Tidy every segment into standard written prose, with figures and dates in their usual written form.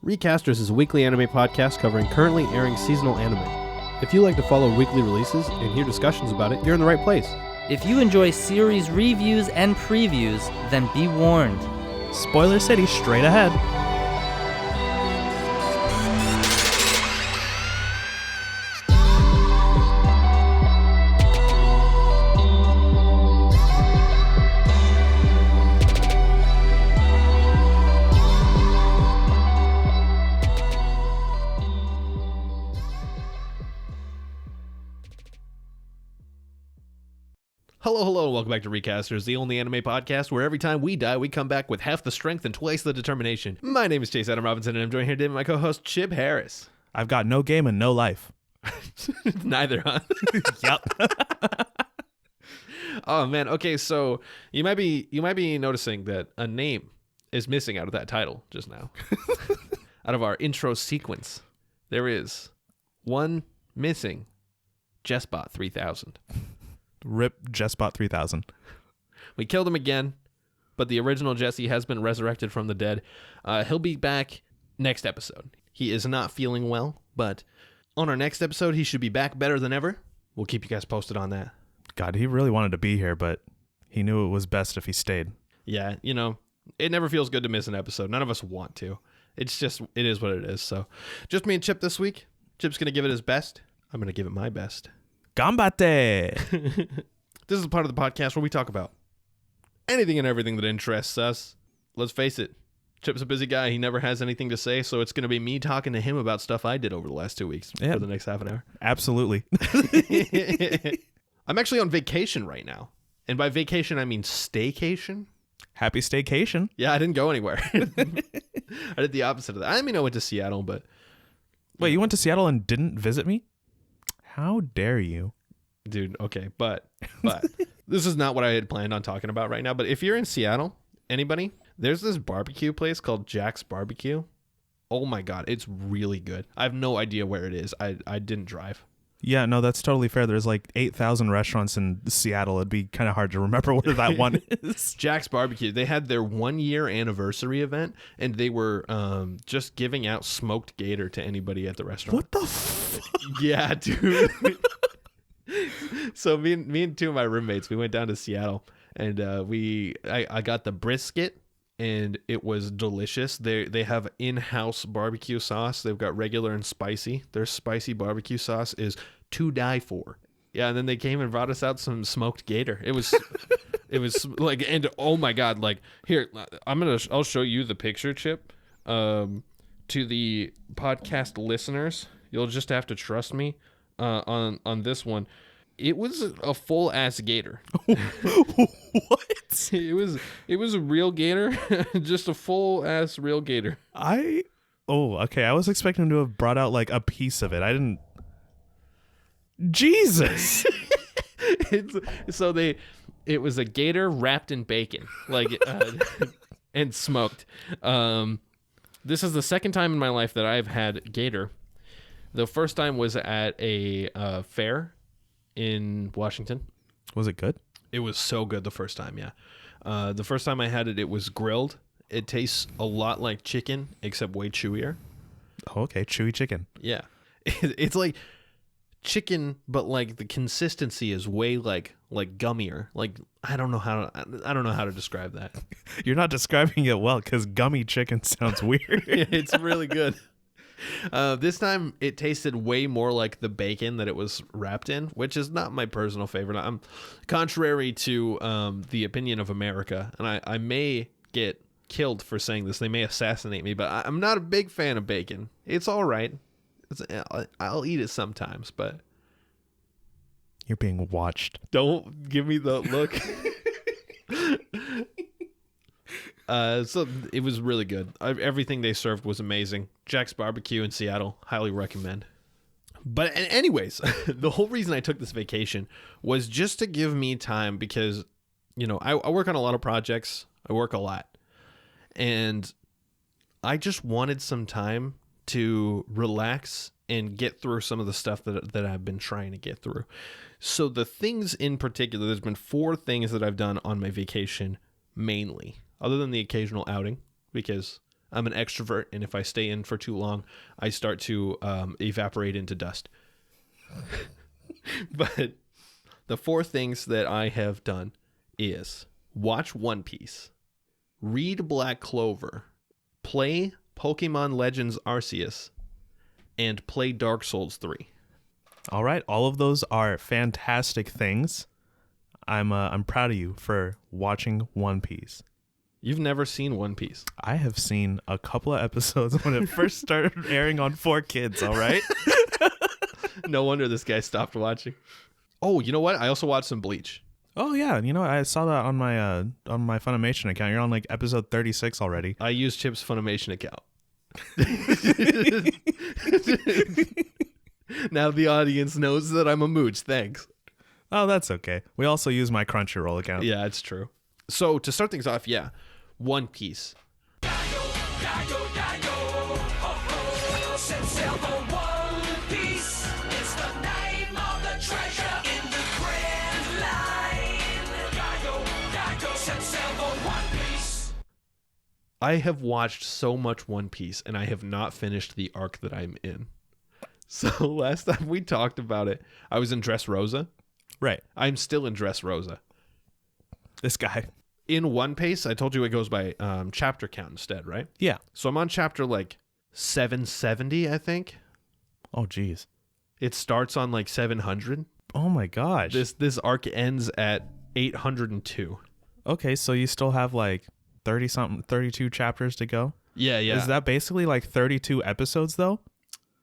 Recasters is a weekly anime podcast covering currently airing seasonal anime. If you like to follow weekly releases and hear discussions about it, you're in the right place. If you enjoy series reviews and previews, then be warned. Spoiler City straight ahead. Hello, welcome back to Recasters, the only anime podcast where every time we die, we come back with half the strength and twice the determination. My name is Chase Adam Robinson, and I'm joined here today by my co-host, Chip Harris. I've got no game and no life. Neither, huh? Yep. Oh, man. Okay, so you might be noticing that a name is missing out of that title just now. Out of our intro sequence, there is one missing. Jessbot 3000. Rip Jessbot 3000. We killed him again, but the original Jesse has been resurrected from the dead. He'll be back next episode. He is not feeling well, but on our next episode, he should be back better than ever. We'll keep you guys posted on that. God, he really wanted to be here, but he knew it was best if he stayed. Yeah, you know, it never feels good to miss an episode. None of us want to. It's just, it is what it is. So just me and Chip this week. Chip's going to give it his best. I'm going to give it my best. Gambate! This is part of the podcast where we talk about anything and everything that interests us. Let's face it, Chip's a busy guy. He never has anything to say, so it's going to be me talking to him about stuff I did over the last 2 weeks for the next half an hour. Absolutely. I'm actually on vacation right now. And by vacation, I mean staycation. Happy staycation. Yeah, I didn't go anywhere. I did the opposite of that. I mean, I went to Seattle, but... Wait, you went to Seattle and didn't visit me? How dare you? Dude, okay, but this is not what I had planned on talking about right now. But if you're in Seattle, anybody, there's this barbecue place called Jack's Barbecue. Oh my God, it's really good. I have no idea where it is. I didn't drive. Yeah, no, that's totally fair. There's like 8,000 restaurants in Seattle. It'd be kind of hard to remember where that one is. Jack's Barbecue. They had their 1-year anniversary event, and they were just giving out smoked gator to anybody at the restaurant. What the fuck? Yeah, dude. So me and two of my roommates, we went down to Seattle, and I got the brisket, and it was delicious. They have in-house barbecue sauce. They've got regular and spicy. Their spicy barbecue sauce is to die for. Yeah, and then they came and brought us out some smoked gator. It was like, and oh my God, like here, I'll show you the picture, Chip. To the podcast listeners, you'll just have to trust me on this one. It was a full ass gator. What? It was a real gator, just a full ass real gator. Okay. I was expecting to have brought out like a piece of it. I didn't. Jesus. It was a gator wrapped in bacon, like and smoked. This is the second time in my life that I've had gator. The first time was at a fair in Washington. Was it good? It was so good the first time, yeah. The first time I had it, it was grilled. It tastes a lot like chicken, except way chewier. Okay, chewy chicken. Yeah. It's like chicken, but like the consistency is way like gummier. Like I don't know how to describe that. You're not describing it well because gummy chicken sounds weird. It's really good. This time it tasted way more like the bacon that it was wrapped in, which is not my personal favorite. I'm contrary to the opinion of America, and I may get killed for saying this. They may assassinate me, but I'm not a big fan of bacon. It's all right. I'll eat it sometimes, but You're being watched. Don't give me the look. So it was really good. Everything they served was amazing. Jack's Barbecue in Seattle, highly recommend. But anyways, the whole reason I took this vacation was just to give me time because, you know, I work on a lot of projects. I work a lot. And I just wanted some time to relax and get through some of the stuff that I've been trying to get through. So the things in particular, there's been 4 things that I've done on my vacation mainly, other than the occasional outing, because I'm an extrovert, and if I stay in for too long, I start to evaporate into dust. But the 4 things that I have done is watch One Piece, read Black Clover, play Pokemon Legends Arceus, and play Dark Souls 3. All right, all of those are fantastic things. I'm proud of you for watching One Piece. You've never seen One Piece. I have seen a couple of episodes when it first started airing on 4Kids, all right? No wonder this guy stopped watching. Oh, you know what? I also watched some Bleach. Oh yeah, I saw that on my Funimation account. You're on like episode 36 already. I use Chip's Funimation account. Now the audience knows that I'm a mooch. Thanks. Oh, that's okay. We also use my Crunchyroll account. Yeah, it's true. So to start things off, One Piece. I have watched so much One Piece, and I have not finished the arc that I'm in. So last time we talked about it, I was in Dressrosa. Right. I'm still in Dressrosa. This guy. In One Piece, I told you it goes by chapter count instead, right? Yeah. So I'm on chapter like 770, I think. Oh, geez. It starts on like 700. Oh my gosh. This arc ends at 802. Okay, so you still have like 32 chapters to go? Yeah. Is that basically like 32 episodes though?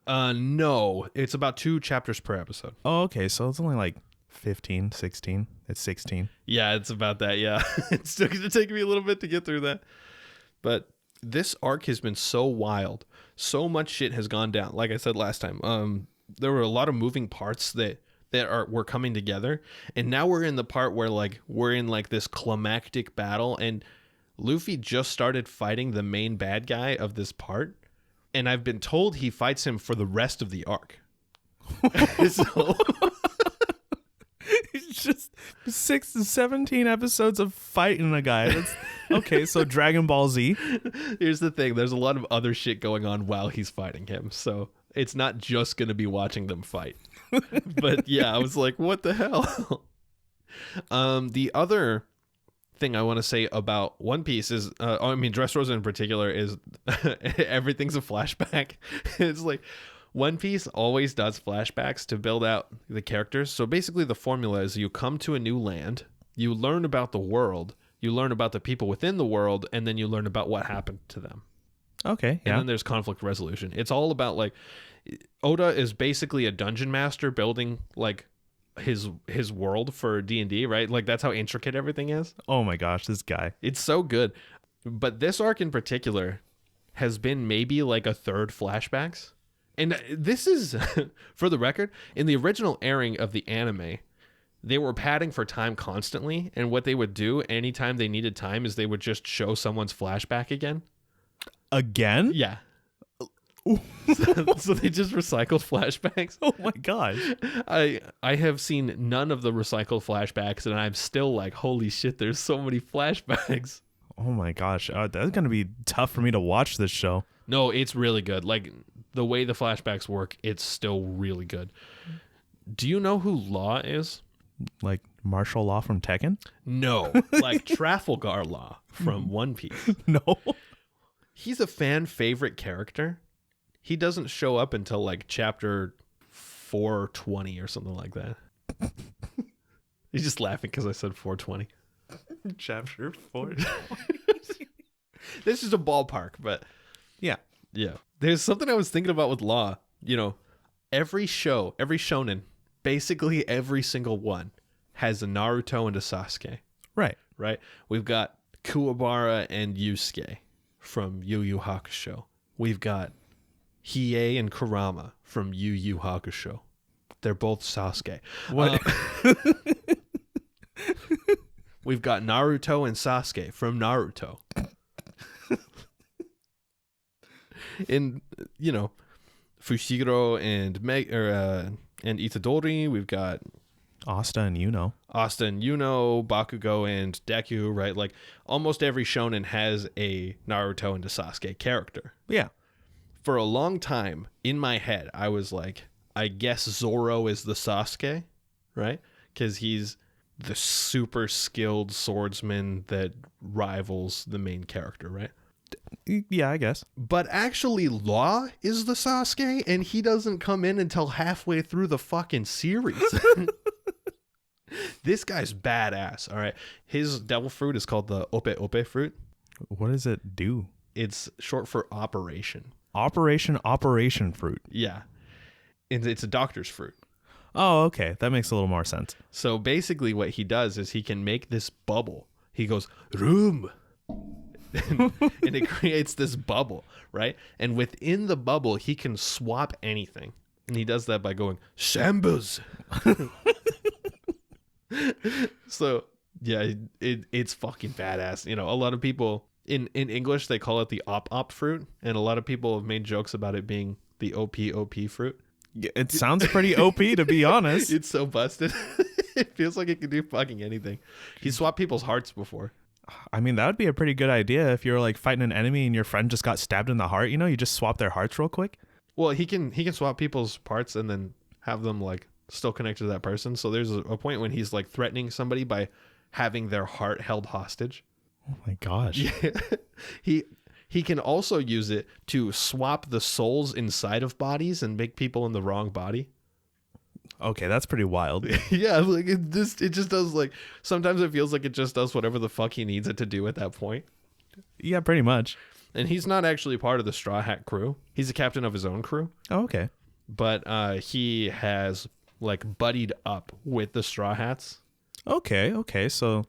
No, it's about 2 chapters per episode. Oh, okay, so it's only like 15, 16. It's 16. Yeah, it's about that, yeah. It's still going to take me a little bit to get through that. But this arc has been so wild. So much shit has gone down. Like I said last time, there were a lot of moving parts that were coming together. And now we're in the part where we're in this climactic battle, and Luffy just started fighting the main bad guy of this part. And I've been told he fights him for the rest of the arc. So it's just 6 to 17 episodes of fighting a guy. That's, okay, so Dragon Ball Z. Here's the thing. There's a lot of other shit going on while he's fighting him. So it's not just going to be watching them fight. But yeah, I was like, what the hell? The other thing I want to say about One Piece is, Dressrosa in particular, is everything's a flashback. It's like One Piece always does flashbacks to build out the characters. So basically the formula is you come to a new land, you learn about the world, you learn about the people within the world, and then you learn about what happened to them. Okay, yeah. And then there's conflict resolution. It's all about Oda is basically a dungeon master building his world for D&D, right? That's how intricate everything is. Oh my gosh, this guy. It's so good. But this arc in particular has been maybe a third flashbacks. And this is, for the record, in the original airing of the anime, they were padding for time constantly. And what they would do anytime they needed time is they would just show someone's flashback again. Again? Yeah. So they just recycled flashbacks. Oh my gosh. I have seen none of the recycled flashbacks, and I'm still like, holy shit, there's so many flashbacks. Oh my gosh. That's going to be tough for me to watch this show. No, it's really good. The way the flashbacks work, it's still really good. Do you know who Law is? Like martial law from Tekken? No, Trafalgar Law from One Piece. No. He's a fan favorite character. He doesn't show up until chapter 420 or something like that. He's just laughing because I said 420. Chapter 4. This is a ballpark, but yeah. There's something I was thinking about with Law. Every shonen, basically every single one has a Naruto and a Sasuke. Right. We've got Kuwabara and Yusuke from Yu Yu Hakusho. We've got Hiei and Kurama from Yu Yu Hakusho. They're both Sasuke. What? We've got Naruto and Sasuke from Naruto. And Fushiguro and and Itadori. We've got Asta and Yuno. Asta and Yuno, Bakugo and Deku, right? Like almost every shonen has a Naruto and a Sasuke character. Yeah. For a long time in my head, I was like, I guess Zoro is the Sasuke, right? Because he's the super skilled swordsman that rivals the main character, right? Yeah, I guess. But actually, Law is the Sasuke, and he doesn't come in until halfway through the fucking series. This guy's badass, all right? His devil fruit is called the Ope Ope fruit. What does it do? It's short for operation. Operation fruit. Yeah. And it's a doctor's fruit. Oh, okay. That makes a little more sense. So basically what he does is he can make this bubble. He goes, room. and it creates this bubble, right? And within the bubble, he can swap anything. And he does that by going, Shambus. So, yeah, it's fucking badass. You know, a lot of people, in English, they call it the op fruit. And a lot of people have made jokes about it being the OP fruit. It sounds pretty OP, to be honest. It's so busted. It feels like it can do fucking anything. He swapped people's hearts before. I mean, that would be a pretty good idea if you were like fighting an enemy and your friend just got stabbed in the heart. You know, you just swap their hearts real quick. Well, he can swap people's parts and then have them like still connected to that person. So there's a point when he's like threatening somebody by having their heart held hostage. Oh my gosh. Yeah. He can also use it to swap the souls inside of bodies and make people in the wrong body. Okay, that's pretty wild. Yeah, like it just does like sometimes it feels like it just does whatever the fuck he needs it to do at that point. Yeah, pretty much. And he's not actually part of the Straw Hat crew. He's a captain of his own crew. Oh, okay. But he has like buddied up with the Straw Hats. Okay. So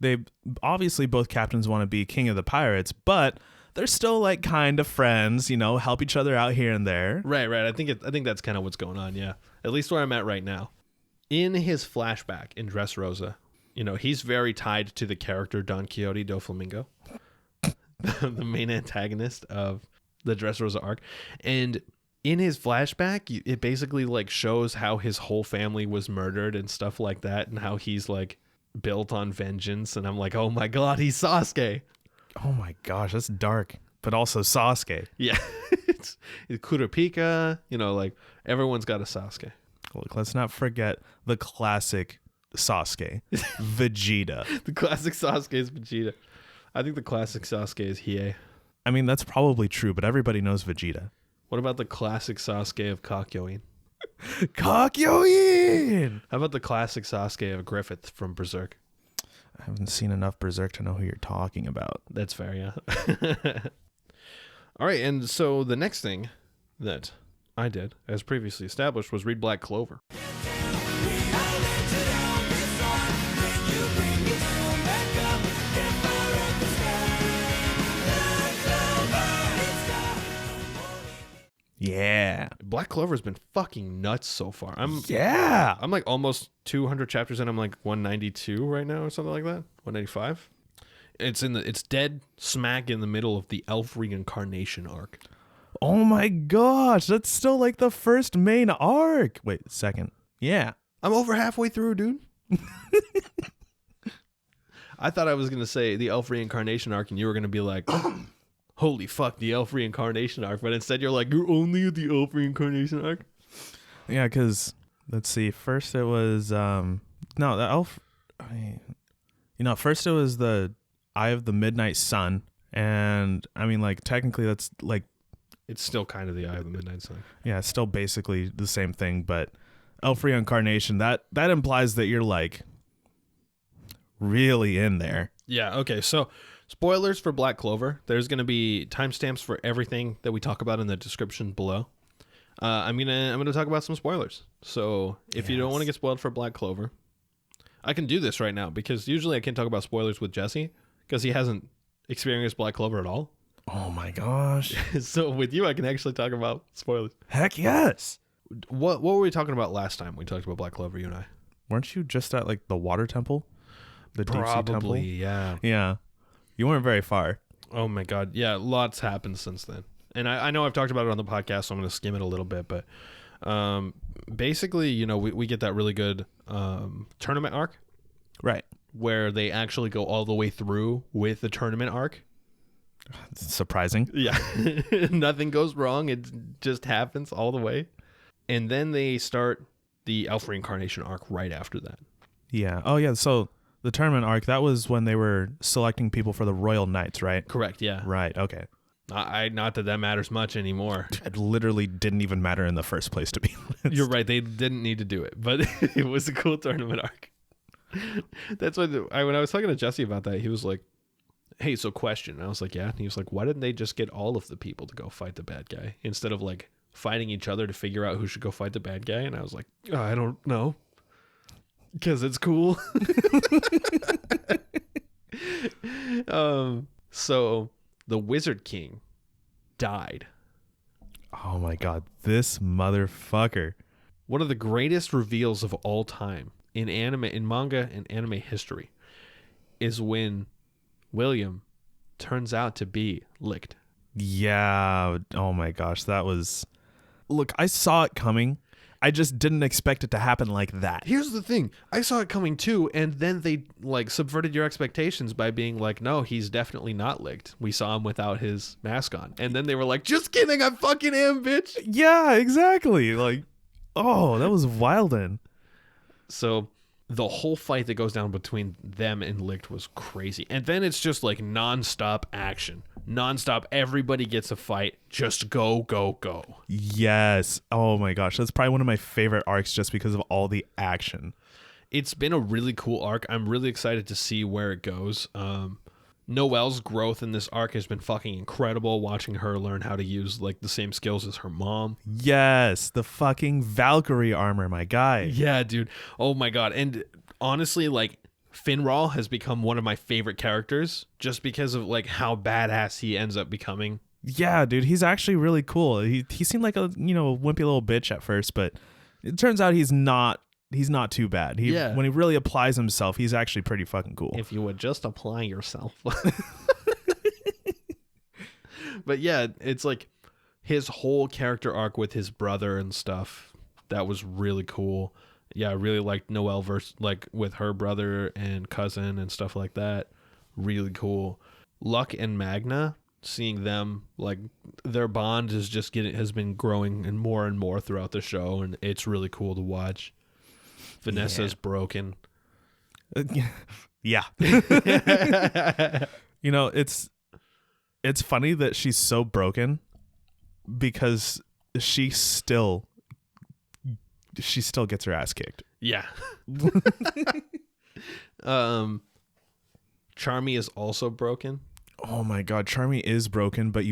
they obviously both captains want to be king of the pirates, but they're still like kind of friends, you know, help each other out here and there. Right. I think that's kind of what's going on. Yeah, at least where I'm at right now. In his flashback in Dressrosa, you know, he's very tied to the character Don Quixote do Flamingo, the main antagonist of the Dressrosa arc. And in his flashback, it basically like shows how his whole family was murdered and stuff like that, and how he's like built on vengeance. And I'm like, oh my god, he's Sasuke. Oh my gosh, that's dark, but also Sasuke. Yeah. it's Kurapika, you know, like everyone's got a Sasuke. Look, let's not forget the classic Sasuke, Vegeta. The classic Sasuke is Vegeta. I think the classic Sasuke is Hiei. I mean, that's probably true, but everybody knows Vegeta. What about the classic Sasuke of Kakyoin? Kakyoin! How about the classic Sasuke of Griffith from Berserk? I haven't seen enough Berserk to know who you're talking about. That's fair, yeah. All right, and so the next thing that I did, as previously established, was read Black Clover. Yeah. Black Clover's been fucking nuts so far. I'm like almost 200 chapters in. I'm like 192 right now or something like that. 195. It's dead smack in the middle of the elf reincarnation arc. Oh my gosh, that's still like the first main arc. Wait, second. Yeah. I'm over halfway through, dude. I thought I was going to say the elf reincarnation arc and you were going to be like, holy fuck, the elf reincarnation arc. But instead you're like, you're only at the elf reincarnation arc? Yeah, because, let's see, first it was, no, the elf, first it was the Eye of the Midnight Sun. And, I mean, like, technically that's, like, it's still kind of the Eye of the Midnight Sun. Yeah, it's still basically the same thing, but elf reincarnation, that implies that you're, like, really in there. Yeah, okay, so spoilers for Black Clover. There's going to be timestamps for everything that we talk about in the description below. I'm gonna talk about some spoilers. So if you don't want to get spoiled for Black Clover, I can do this right now because usually I can't talk about spoilers with Jesse because he hasn't experienced Black Clover at all. Oh my gosh! So with you, I can actually talk about spoilers. Heck yes! What were we talking about last time we talked about Black Clover? You and I weren't you just at like the water temple, the deep sea temple? Probably, yeah. Yeah. You weren't very far. Oh my god. Yeah, lots happened since then. And I know I've talked about it on the podcast, so I'm going to skim it a little bit, but Basically, you know, we get that really good tournament arc, Right. where they actually go all the way through with the tournament arc. It's surprising. Yeah. Nothing goes wrong. It just happens all the way. And then they start the Elf Reincarnation arc right after that. Yeah. Oh, yeah. So the tournament arc, that was when they were selecting people for the Royal Knights, right? Correct, yeah. Right. Okay. Not that matters much anymore. It literally didn't even matter in the first place, to be honest. You're right. They didn't need to do it, but it was a cool tournament arc. That's what when I was talking to Jesse about that, he was like, hey, so question. And I was like, yeah. And he was like, why didn't they just get all of the people to go fight the bad guy instead of like fighting each other to figure out who should go fight the bad guy? And I was like, oh, I don't know. Because it's cool. So the Wizard King died. Oh my God. This motherfucker. One of the greatest reveals of all time in manga and anime history is when William turns out to be licked. Yeah. Oh my gosh. That was. Look, I saw it coming. I just didn't expect it to happen like that. Here's the thing. I saw it coming too, and then they like subverted your expectations by being like, no, he's definitely not licked. We saw him without his mask on. And then they were like, just kidding, I fucking am, bitch. Yeah, exactly. Like, oh, that was wildin'. So the whole fight that goes down between them and Licked was crazy. And then it's just like nonstop action. Nonstop, everybody gets a fight. Just go, go, go. Yes. Oh my gosh. That's probably one of my favorite arcs just because of all the action. It's been a really cool arc. I'm really excited to see where it goes. Noelle's growth in this arc has been fucking incredible. Watching her learn how to use like the same skills as her mom. Yes. The fucking Valkyrie armor, my guy. Yeah, dude. Oh my God. And honestly, like, Finral has become one of my favorite characters just because of like how badass he ends up becoming. Yeah, dude, he's actually really cool. He seemed like a, wimpy little bitch at first, but it turns out he's not too bad. When he really applies himself, he's actually pretty fucking cool. If you would just apply yourself. But yeah, it's like his whole character arc with his brother and stuff. That was really cool. Yeah, I really liked Noelle with her brother and cousin and stuff like that. Really cool. Luck and Magna, seeing them, like, their bond has been growing and more throughout the show, and it's really cool to watch. Vanessa's broken. Yeah. It's funny that she's so broken because she still gets her ass kicked. Yeah. Charmy is also broken. Oh my God, Charmy is broken, but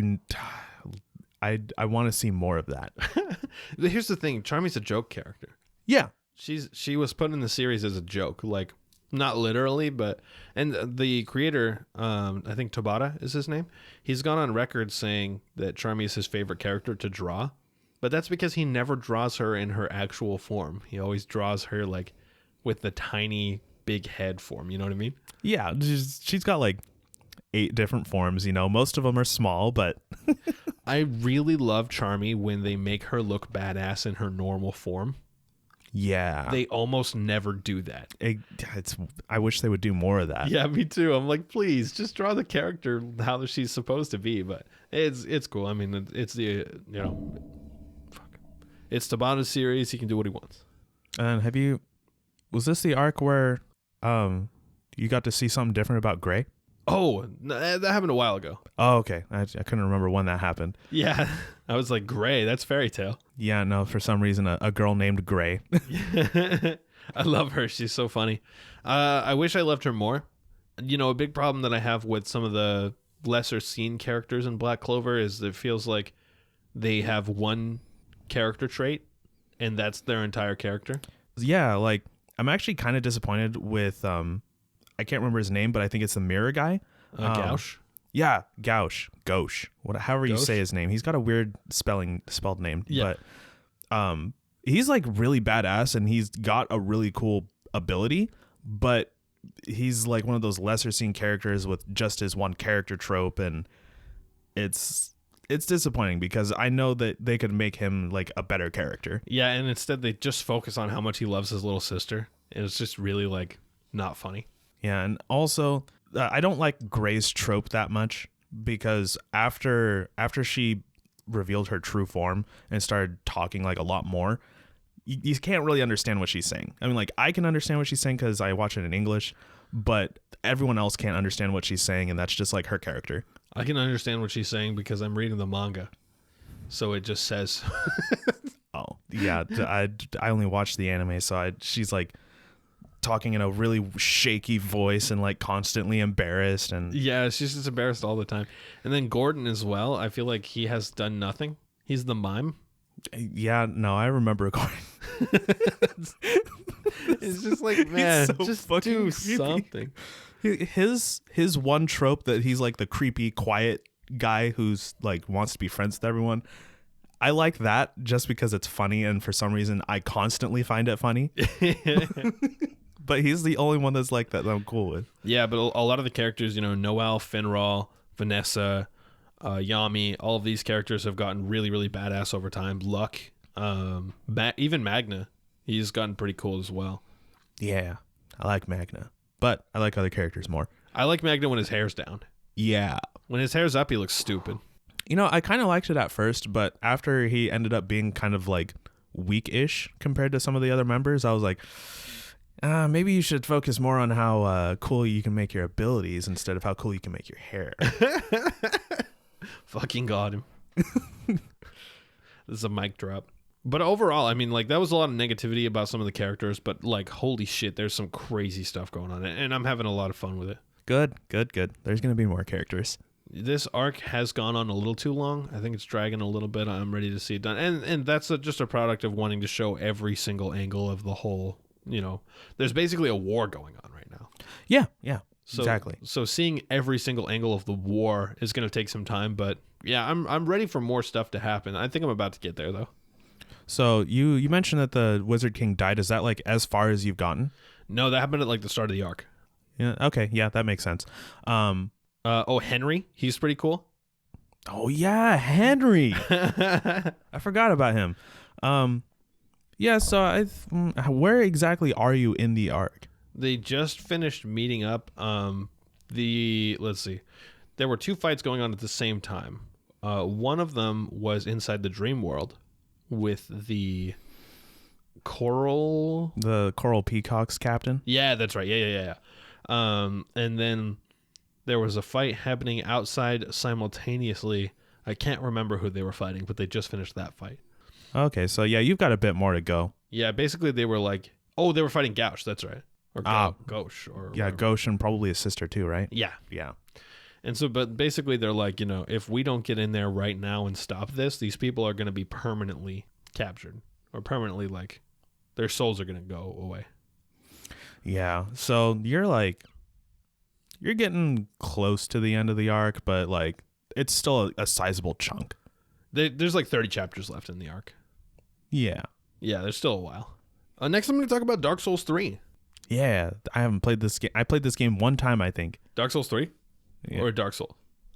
I want to see more of that. Here's the thing, Charmy's a joke character. Yeah. She was put in the series as a joke, like not literally, but and the creator, I think Tabata is his name. He's gone on record saying that Charmy is his favorite character to draw. But that's because he never draws her in her actual form. He always draws her like with the tiny big head form. You know what I mean? Yeah. She's got like 8 different forms, most of them are small, but I really love Charmy when they make her look badass in her normal form. Yeah. They almost never do that. I wish they would do more of that. Yeah, me too. I'm like, please just draw the character how she's supposed to be. But it's cool. I mean, it's the, it's Tabata's series. He can do what he wants. And was this the arc where you got to see something different about Gray? Oh, that happened a while ago. Oh, okay. I couldn't remember when that happened. Yeah. I was like, Gray, that's Fairy Tail. Yeah, no, for some reason, a girl named Gray. I love her. She's so funny. I wish I loved her more. A big problem that I have with some of the lesser seen characters in Black Clover is that it feels like they have one character trait and that's their entire character. Yeah, like I'm actually kind of disappointed with I can't remember his name, but I think it's the mirror guy. Gauche. Yeah, Gauche. However you say his name. He's got a weird spelled name. Yeah. But he's like really badass and he's got a really cool ability, but he's like one of those lesser seen characters with just his one character trope, and it's it's disappointing because I know that they could make him like a better character. Yeah, and instead they just focus on how much he loves his little sister, and it's just really like not funny. Yeah, and also I don't like Gray's trope that much because after she revealed her true form and started talking like a lot more, you can't really understand what she's saying. I mean, like, I can understand what she's saying because I watch it in English, but everyone else can't understand what she's saying, and that's just like her character. I can understand what she's saying because I'm reading the manga, so it just says. Oh yeah, I only watched the anime, so she's like talking in a really shaky voice and like constantly embarrassed, and Yeah, she's just embarrassed all the time. And then Gordon as well. I feel like he has done nothing. He's the mime. yeah, no, I remember going. It's just like, man, so just fucking do creepy. something. His one trope that he's like the creepy, quiet guy who's like wants to be friends with everyone. I like that just because it's funny, and for some reason I constantly find it funny. But he's the only one that's like that I'm cool with. Yeah, but a lot of the characters, Noelle, Finral, Vanessa, Yami, all of these characters have gotten really, really badass over time. Luck, even Magna, he's gotten pretty cool as well. Yeah, I like Magna, but I like other characters more. I like Magna when his hair's down. Yeah. When his hair's up, he looks stupid. I kind of liked it at first, but after he ended up being kind of like weak-ish compared to some of the other members, I was like, maybe you should focus more on how cool you can make your abilities instead of how cool you can make your hair. Fucking got him. This is a mic drop. But overall, I mean, like, that was a lot of negativity about some of the characters, but like, holy shit, there's some crazy stuff going on, and I'm having a lot of fun with it. Good. There's going to be more characters. This arc has gone on a little too long. I think it's dragging a little bit. I'm ready to see it done. And that's just a product of wanting to show every single angle of the whole, there's basically a war going on right now. Yeah, So, exactly. So seeing every single angle of the war is going to take some time, but yeah, I'm ready for more stuff to happen. I think I'm about to get there though. So you mentioned that the Wizard King died. Is that like as far as you've gotten? No, that happened at like the start of the arc. Yeah. Okay. Yeah, that makes sense. Henry, he's pretty cool. Oh yeah, Henry. I forgot about him. Yeah. So where exactly are you in the arc? They just finished meeting up. Let's see, there were two fights going on at the same time. One of them was inside the dream world with the coral peacocks captain. Yeah, that's right. Yeah. And then there was a fight happening outside simultaneously. I can't remember who they were fighting, but they just finished that fight. Okay, so yeah, you've got a bit more to go. Yeah, basically they were like, they were fighting Gauche. That's right. Or Gauche. Or yeah, whatever. Gauche and probably his sister too, right? Yeah. Yeah. And so, but basically they're like, if we don't get in there right now and stop this, these people are going to be permanently captured, or permanently, like, their souls are going to go away. Yeah. So you're getting close to the end of the arc, but like it's still a sizable chunk. There's like 30 chapters left in the arc. Yeah. Yeah, there's still a while. Next, I'm going to talk about Dark Souls 3. Yeah, I haven't played this game. I played this game one time, I think. Dark Souls 3? Yeah. Or Dark Souls?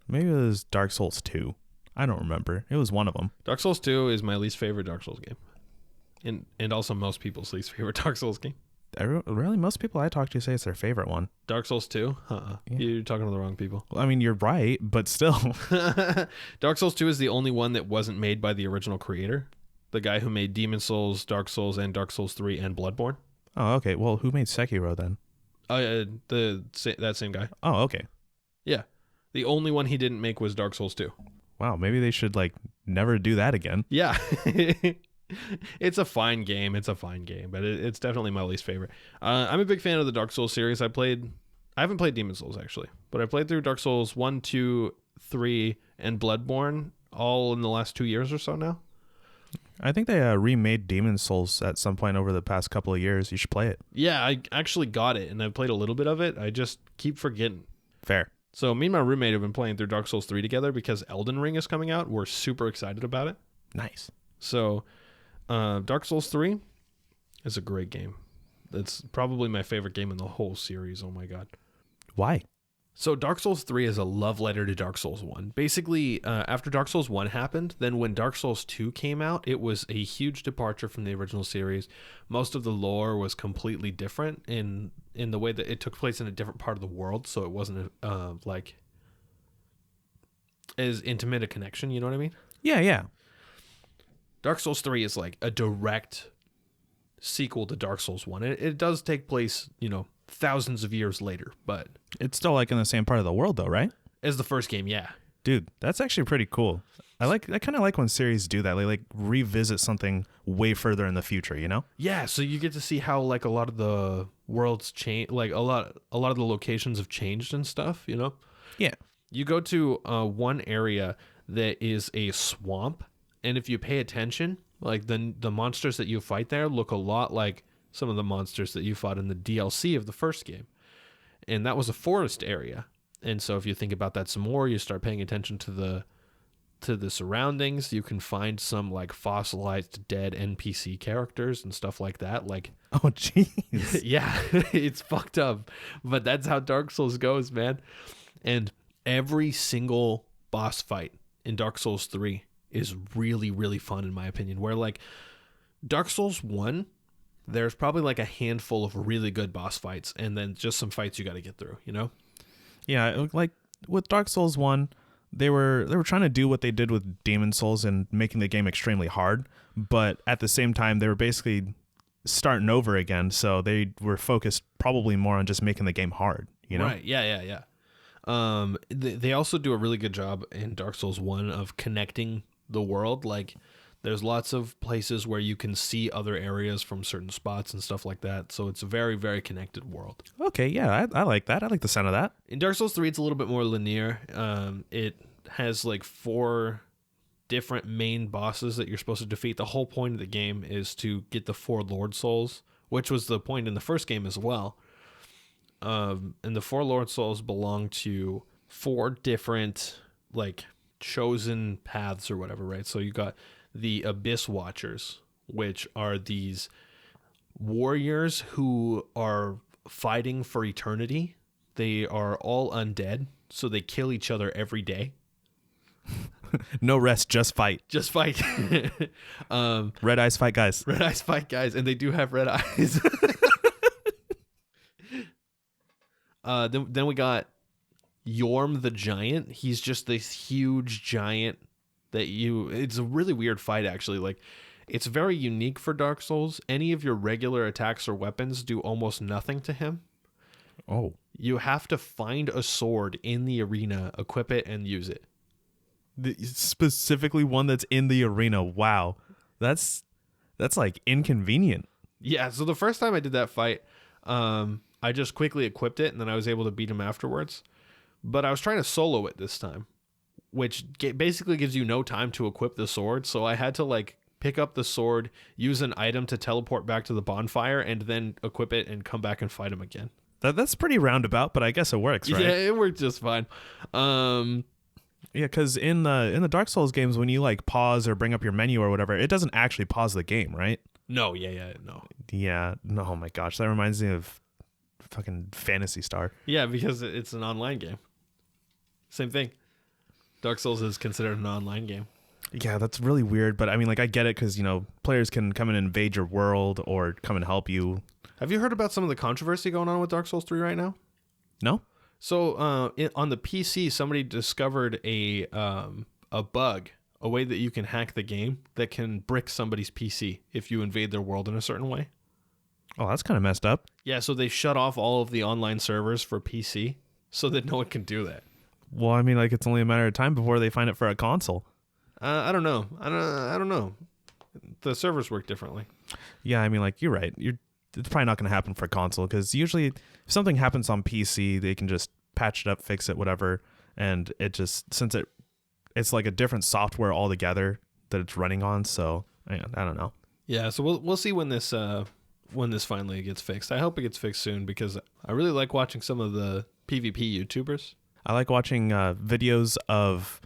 Maybe it was Dark Souls 2. I don't remember. It was one of them. Dark Souls 2 is my least favorite Dark Souls game. And also most people's least favorite Dark Souls game. Really? Most people I talk to say it's their favorite one. Dark Souls 2? Yeah. You're talking to the wrong people. Well, I mean, you're right, but still. Dark Souls 2 is the only one that wasn't made by the original creator. The guy who made Demon Souls, Dark Souls, and Dark Souls 3 and Bloodborne. Oh, okay. Well, who made Sekiro then? That same guy. Oh, okay. Yeah. The only one he didn't make was Dark Souls 2. Wow, maybe they should like never do that again. Yeah. It's a fine game. But it's definitely my least favorite. I'm a big fan of the Dark Souls series. I haven't played Demon Souls actually, but I played through Dark Souls 1, 2, 3, and Bloodborne all in the last 2 years or so now. I think they remade Demon Souls at some point over the past couple of years. You should play it. Yeah, I actually got it, and I've played a little bit of it. I just keep forgetting. Fair. So me and my roommate have been playing through Dark Souls 3 together because Elden Ring is coming out. We're super excited about it. Nice. So Dark Souls 3 is a great game. That's probably my favorite game in the whole series. Oh my God. Why? So Dark Souls 3 is a love letter to Dark Souls 1. Basically, after Dark Souls 1 happened, then when Dark Souls 2 came out, it was a huge departure from the original series. Most of the lore was completely different in the way that it took place in a different part of the world, so it wasn't like as intimate a connection, you know what I mean? Yeah. Dark Souls 3 is like a direct sequel to Dark Souls 1. It does take place, thousands of years later, but It's still like in the same part of the world though, right? as the first game, yeah. Dude, that's actually pretty cool. I kind of like when series do that. They like revisit something way further in the future, you know? Yeah, so you get to see how like a lot of the worlds change, like a lot of the locations have changed and stuff, Yeah. You go to one area that is a swamp, and if you pay attention, like the monsters that you fight there look a lot like some of the monsters that you fought in the DLC of the first game. And that was a forest area. And so if you think about that some more, you start paying attention to the surroundings, you can find some like fossilized dead NPC characters and stuff like that. Like, Oh, jeez. yeah, it's fucked up. But that's how Dark Souls goes, man. And every single boss fight in Dark Souls 3 is really, really fun in my opinion. Where like Dark Souls 1, there's probably like a handful of really good boss fights and then just some fights you got to get through, Yeah, like with Dark Souls 1, they were trying to do what they did with Demon Souls and making the game extremely hard, but at the same time they were basically starting over again, so they were focused probably more on just making the game hard, Right. Yeah. They also do a really good job in Dark Souls 1 of connecting the world. Like there's lots of places where you can see other areas from certain spots and stuff like that. So it's a very, very connected world. Okay, yeah, I like that. I like the sound of that. In Dark Souls 3, it's a little bit more linear. It has like 4 different main bosses that you're supposed to defeat. The whole point of the game is to get the 4 Lord Souls, which was the point in the first game as well. And the 4 Lord Souls belong to 4 different like chosen paths or whatever, right? So you got the Abyss Watchers, which are these warriors who are fighting for eternity. They are all undead, so they kill each other every day. No rest, just fight. Just fight. Red eyes fight guys. Red eyes fight guys, and they do have red eyes. Then we got Yorm the Giant. He's just this huge giant it's a really weird fight actually. Like it's very unique for Dark Souls. Any of your regular attacks or weapons do almost nothing to him. Oh. You have to find a sword in the arena, equip it, and use it. Specifically one that's in the arena. Wow. That's like inconvenient. Yeah, so the first time I did that fight, I just quickly equipped it, and then I was able to beat him afterwards. But I was trying to solo it this time, which basically gives you no time to equip the sword. So I had to like pick up the sword, use an item to teleport back to the bonfire, and then equip it and come back and fight him again. That's pretty roundabout, but I guess it works, right? Yeah, it worked just fine. Yeah, because in the Dark Souls games, when you like pause or bring up your menu or whatever, it doesn't actually pause the game, right? No, no. Yeah, no, oh my gosh, that reminds me of fucking Phantasy Star. Yeah, because it's an online game. Same thing. Dark Souls is considered an online game. Yeah, that's really weird, but I mean, like, I get it because, players can come and invade your world or come and help you. Have you heard about some of the controversy going on with Dark Souls 3 right now? No? So on the PC, somebody discovered a bug, a way that you can hack the game that can brick somebody's PC if you invade their world in a certain way. Oh, that's kind of messed up. Yeah, so they shut off all of the online servers for PC so that no one can do that. Well, I mean, like, it's only a matter of time before they find it for a console. I don't know. I don't know. The servers work differently. Yeah, I mean, like, you're right. It's probably not going to happen for console because usually if something happens on PC, they can just patch it up, fix it, whatever. And it just, since it's like a different software altogether that it's running on. So I don't know. Yeah, so we'll see when this finally gets fixed. I hope it gets fixed soon because I really like watching some of the PvP YouTubers. I like watching videos of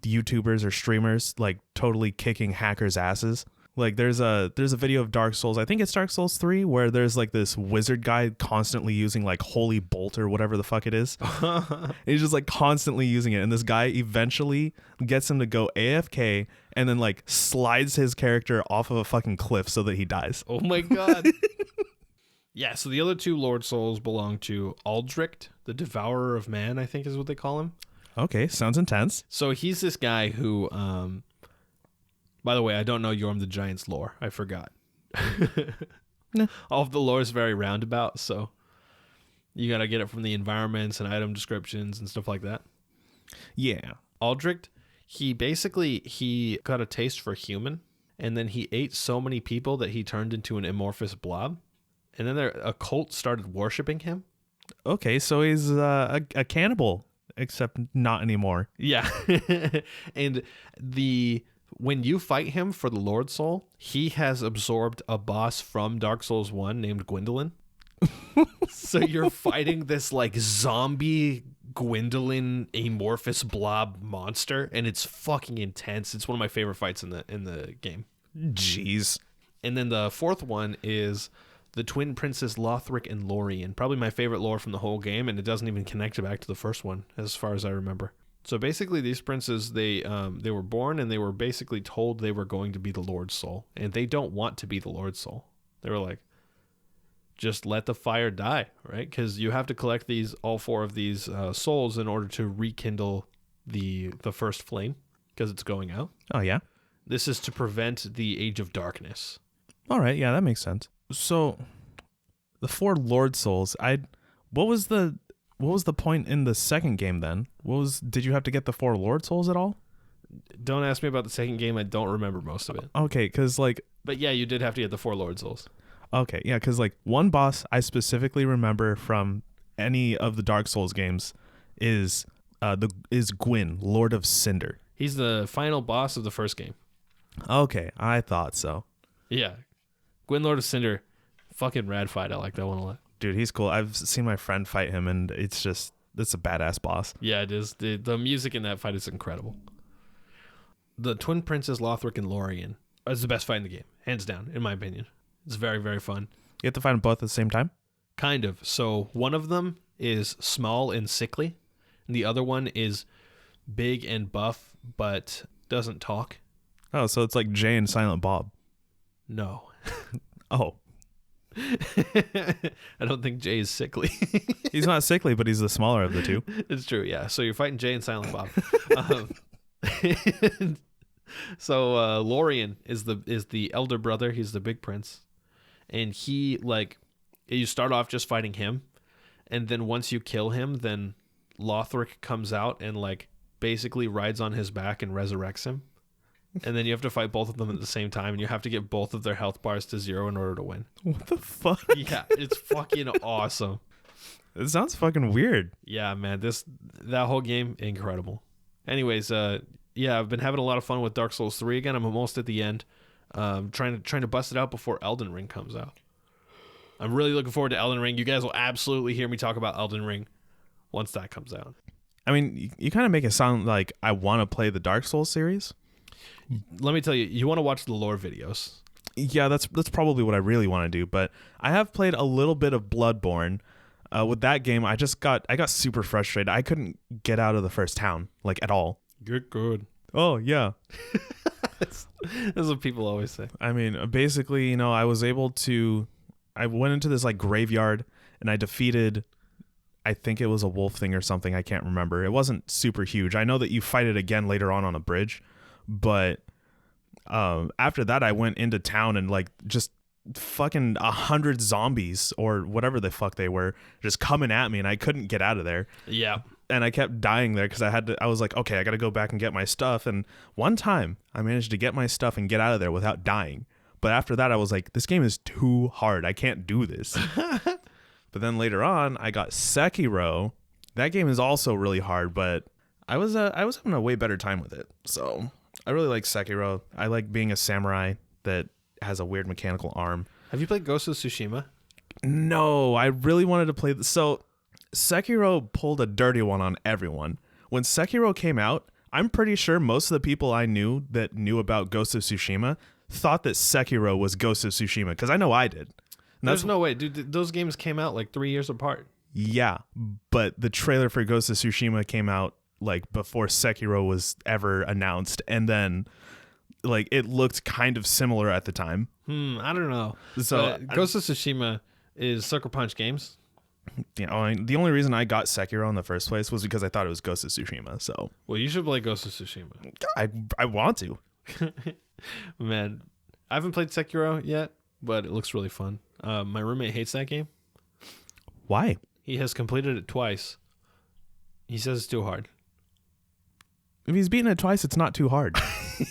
YouTubers or streamers like totally kicking hackers' asses. Like there's a video of Dark Souls, I think it's Dark Souls 3, where there's like this wizard guy constantly using like holy bolt or whatever the fuck it is. He's just like constantly using it, and this guy eventually gets him to go AFK and then like slides his character off of a fucking cliff so that he dies. Oh my god. Yeah, so the other two Lord Souls belong to Aldrich, the Devourer of Man, I think is what they call him. Okay, sounds intense. So he's this guy who by the way, I don't know Yorm the Giant's lore. I forgot. No. All of the lore is very roundabout, so you got to get it from the environments and item descriptions and stuff like that. Yeah. Aldrich, he got a taste for human, and then he ate so many people that he turned into an amorphous blob, and then a cult started worshiping him. Okay, so he's a cannibal, except not anymore. Yeah. And when you fight him for the Lord Soul, he has absorbed a boss from Dark Souls 1 named Gwendolyn. So you're fighting this like zombie Gwendolyn amorphous blob monster, and it's fucking intense. It's one of my favorite fights in the game. Jeez. And then the fourth one is the twin princes Lothric and Lorien. Probably my favorite lore from the whole game, and it doesn't even connect back to the first one as far as I remember. So basically, these princes, they were born and they were basically told they were going to be the Lord's Soul, and they don't want to be the Lord's Soul. They were like, just let the fire die, right? Because you have to collect all four of these souls in order to rekindle the first flame, because it's going out. Oh yeah. This is to prevent the Age of Darkness. All right, yeah, that makes sense. So, the 4 Lord Souls, what was the point in the second game then? Did you have to get the 4 Lord Souls at all? Don't ask me about the second game. I don't remember most of it. Okay, because like... But yeah, you did have to get the 4 Lord Souls. Okay, yeah, because like one boss I specifically remember from any of the Dark Souls games is Gwyn, Lord of Cinder. He's the final boss of the first game. Okay, I thought so. Yeah. Gwyn, Lord of Cinder, fucking rad fight. I like that one a lot. Dude, he's cool. I've seen my friend fight him, and it's a badass boss. Yeah, it is. The music in that fight is incredible. The twin princes Lothric and Lorien is the best fight in the game, hands down, in my opinion. It's very, very fun. You have to fight them both at the same time? Kind of. So one of them is small and sickly, and the other one is big and buff, but doesn't talk. Oh, so it's like Jay and Silent Bob. No. Oh. I don't think Jay is sickly. He's not sickly, but he's the smaller of the two. It's true, yeah. So you're fighting Jay and Silent Bob. So Lorien is the elder brother. He's the big prince, and he you start off just fighting him, and then once you kill him, then Lothric comes out and basically rides on his back and resurrects him. And then you have to fight both of them at the same time, and you have to get both of their health bars to 0 in order to win. What the fuck? Yeah, it's fucking awesome. It sounds fucking weird. Yeah, man, that whole game, incredible. Anyways, yeah, I've been having a lot of fun with Dark Souls 3 again. I'm almost at the end, trying to bust it out before Elden Ring comes out. I'm really looking forward to Elden Ring. You guys will absolutely hear me talk about Elden Ring once that comes out. I mean, you kind of make it sound like I want to play the Dark Souls series. Let me tell you, you want to watch the lore videos. Yeah, that's probably what I really want to do. But I have played a little bit of Bloodborne. With that game, I got super frustrated. I couldn't get out of the first town at all. Get good. Oh yeah, that's what people always say. I mean, basically, I was able to. I went into this graveyard and I defeated. I think it was a wolf thing or something. I can't remember. It wasn't super huge. I know that you fight it again later on a bridge. But after that, I went into town and just fucking 100 zombies or whatever the fuck they were just coming at me, and I couldn't get out of there. Yeah. And I kept dying there because I was like, okay, I got to go back and get my stuff. And one time I managed to get my stuff and get out of there without dying. But after that, I was like, this game is too hard. I can't do this. But then later on, I got Sekiro. That game is also really hard, but I was having a way better time with it. So I really like Sekiro. I like being a samurai that has a weird mechanical arm. Have you played Ghost of Tsushima? No, I really wanted to play this. So Sekiro pulled a dirty one on everyone. When Sekiro came out, I'm pretty sure most of the people I knew that knew about Ghost of Tsushima thought that Sekiro was Ghost of Tsushima, because I know I did. And There's no way, dude. Those games came out like 3 years apart. Yeah, but the trailer for Ghost of Tsushima came out like before Sekiro was ever announced, and then like it looked kind of similar at the time. I don't know. So Ghost of Tsushima is Sucker Punch Games. You know, I mean, the only reason I got Sekiro in the first place was because I thought it was Ghost of Tsushima. So Well, you should play Ghost of Tsushima. I want to. Man, I haven't played Sekiro yet, but it looks really fun. My roommate hates that game. Why? He has completed it twice. He says it's too hard. If he's beaten it twice, it's not too hard.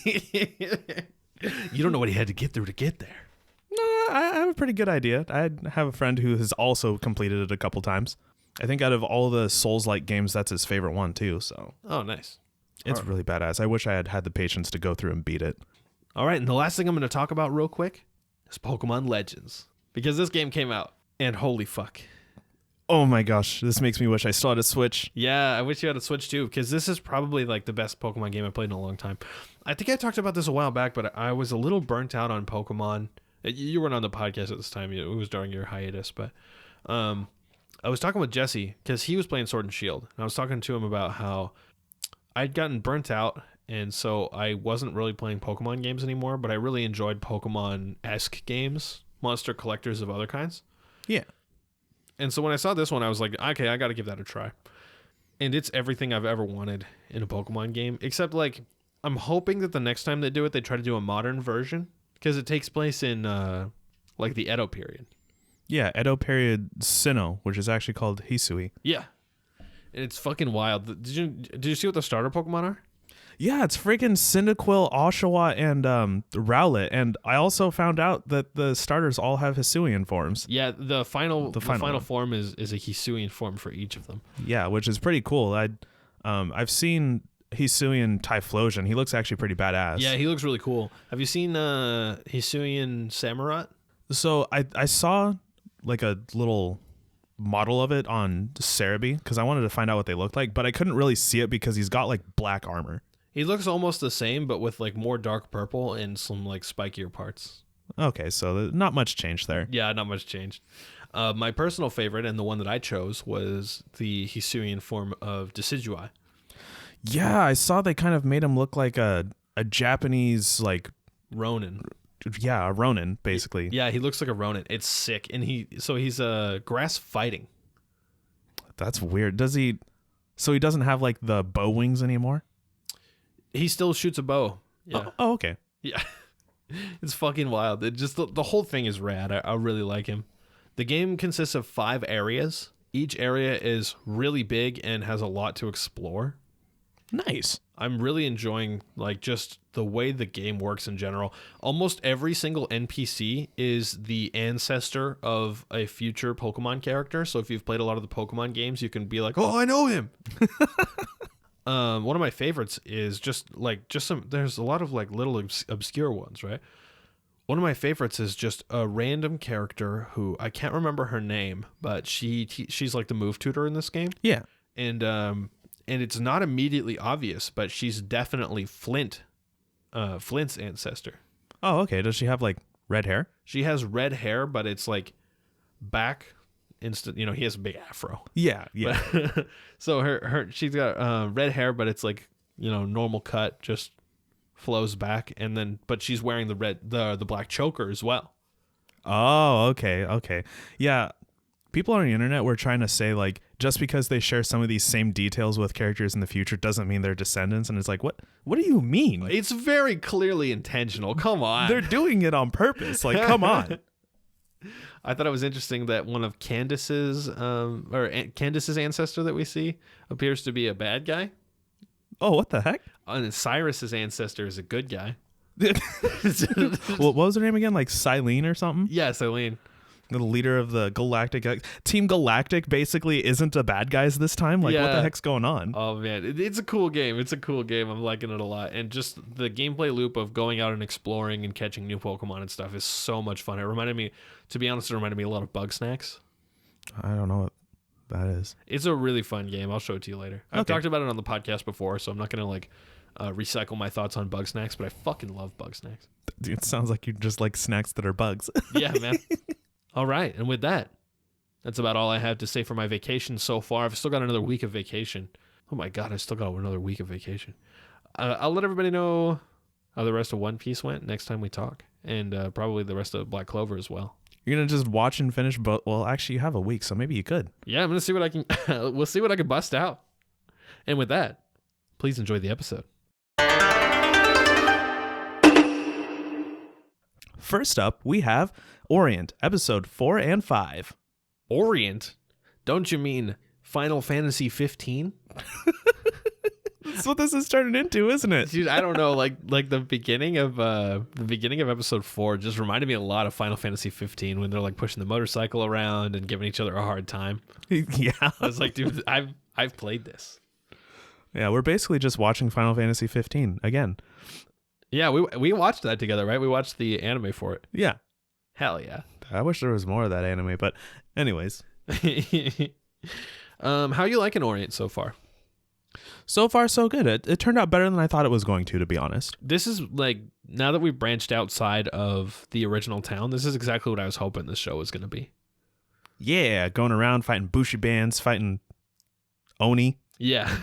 You don't know what he had to get through to get there. No, I have a pretty good idea. I have a friend who has also completed it a couple times. I think out of all the Souls-like games, that's his favorite one too. So Oh, nice. it's really badass. I wish I had had the patience to go through and beat it. All right, and the last thing I'm going to talk about real quick is Pokemon Legends. Because this game came out, and holy fuck. Oh my gosh, this makes me wish I still had a Switch. Yeah, I wish you had a Switch too, because this is probably like the best Pokemon game I played in a long time. I think I talked about this a while back, but I was a little burnt out on Pokemon. You weren't on the podcast at this time. It was during your hiatus, but I was talking with Jesse because he was playing Sword and Shield. And I was talking to him about how I'd gotten burnt out, and so I wasn't really playing Pokemon games anymore, but I really enjoyed Pokemon-esque games, monster collectors of other kinds. Yeah. And so when I saw this one, I was like, okay, I got to give that a try. And it's everything I've ever wanted in a Pokemon game, except like I'm hoping that the next time they do it, they try to do a modern version because it takes place in like the Edo period. Yeah, Edo period Sinnoh, which is actually called Hisui. Yeah. And it's fucking wild. Did you see what the starter Pokemon are? Yeah, it's freaking Cyndaquil, Oshawott, and Rowlet. And I also found out that the starters all have Hisuian forms. Yeah, the final one. form is a Hisuian form for each of them. Yeah, which is pretty cool. I've seen Hisuian Typhlosion. He looks actually pretty badass. Yeah, he looks really cool. Have you seen Hisuian Samurott? So I saw like a little model of it on Cerebi because I wanted to find out what they looked like, but I couldn't really see it because he's got like black armor. He looks almost the same, but with like more dark purple and some like spikier parts. Okay, so not much change there. Yeah, not much changed. My personal favorite and the one that I chose was the Hisuian form of Decidueye. Yeah, I saw they kind of made him look like a Japanese like Ronin. Yeah, a Ronin basically. Yeah, he looks like a Ronin. It's sick, and he's grass fighting. That's weird. Does he? So he doesn't have like the bow wings anymore? He still shoots a bow. Yeah. Oh, okay. Yeah. It's fucking wild. It just the whole thing is rad. I really like him. The game consists of 5 areas. Each area is really big and has a lot to explore. Nice. I'm really enjoying like just the way the game works in general. Almost every single NPC is the ancestor of a future Pokemon character. So if you've played a lot of the Pokemon games, you can be like, "Oh, I know him." One of my favorites is just some. There's a lot of like little obscure ones, right? One of my favorites is just a random character who I can't remember her name, but she's like the move tutor in this game. Yeah. And it's not immediately obvious, but she's definitely Flint's ancestor. Oh, okay. Does she have like red hair? She has red hair, but it's like back. He has a big afro. Yeah, yeah. But, so she's got red hair, but it's like normal cut, just flows back, but she's wearing the black choker as well. Oh, okay. Yeah. People on the internet were trying to say like just because they share some of these same details with characters in the future doesn't mean they're descendants, and it's like what do you mean? It's very clearly intentional. Come on. They're doing it on purpose. Like come on. I thought it was interesting that one of Candace's ancestor that we see appears to be a bad guy. Oh, what the heck? And Cyrus's ancestor is a good guy. What was her name again? Like Silene or something? Yes, Eileen. The leader of the Galactic Team Galactic basically isn't a bad guys this time. Like what the heck's going on? Oh man, it's a cool game. I'm liking it a lot, and just the gameplay loop of going out and exploring and catching new Pokemon and stuff is so much fun. It reminded me a lot of Bug Snacks. I don't know what that is. It's a really fun game. I'll show it to you later. I've Okay. talked about it on the podcast before, so I'm not gonna recycle my thoughts on bug snacks, but I fucking love bug snacks. Dude, it sounds like you just like snacks that are bugs. Yeah, man. All right, and with that, that's about all I have to say for my vacation so far. I've still got another week of vacation. Oh my god, I still got another week of vacation. I'll let everybody know how the rest of One Piece went next time we talk, and probably the rest of Black Clover as well. You're gonna just watch and finish both? Well, actually, you have a week, so maybe you could. Yeah, I'm gonna see what I can. We'll see what I can bust out. And with that, please enjoy the episode. First up, we have Orient, episode 4 and 5. Orient? Don't you mean Final Fantasy 15? That's what this is turning into, isn't it? Dude, I don't know. Like the beginning of episode 4 just reminded me a lot of Final Fantasy 15 when they're like pushing the motorcycle around and giving each other a hard time. Yeah, I was like, dude, I've played this. Yeah, we're basically just watching Final Fantasy 15 again. Yeah, we watched that together, right? We watched the anime for it. Yeah. Hell yeah. I wish there was more of that anime, but anyways. How you liking Orient so far? So far, so good. It turned out better than I thought it was going to be honest. This is like, now that we've branched outside of the original town, this is exactly what I was hoping this show was going to be. Yeah, going around fighting Bushi bands, fighting Oni. Yeah.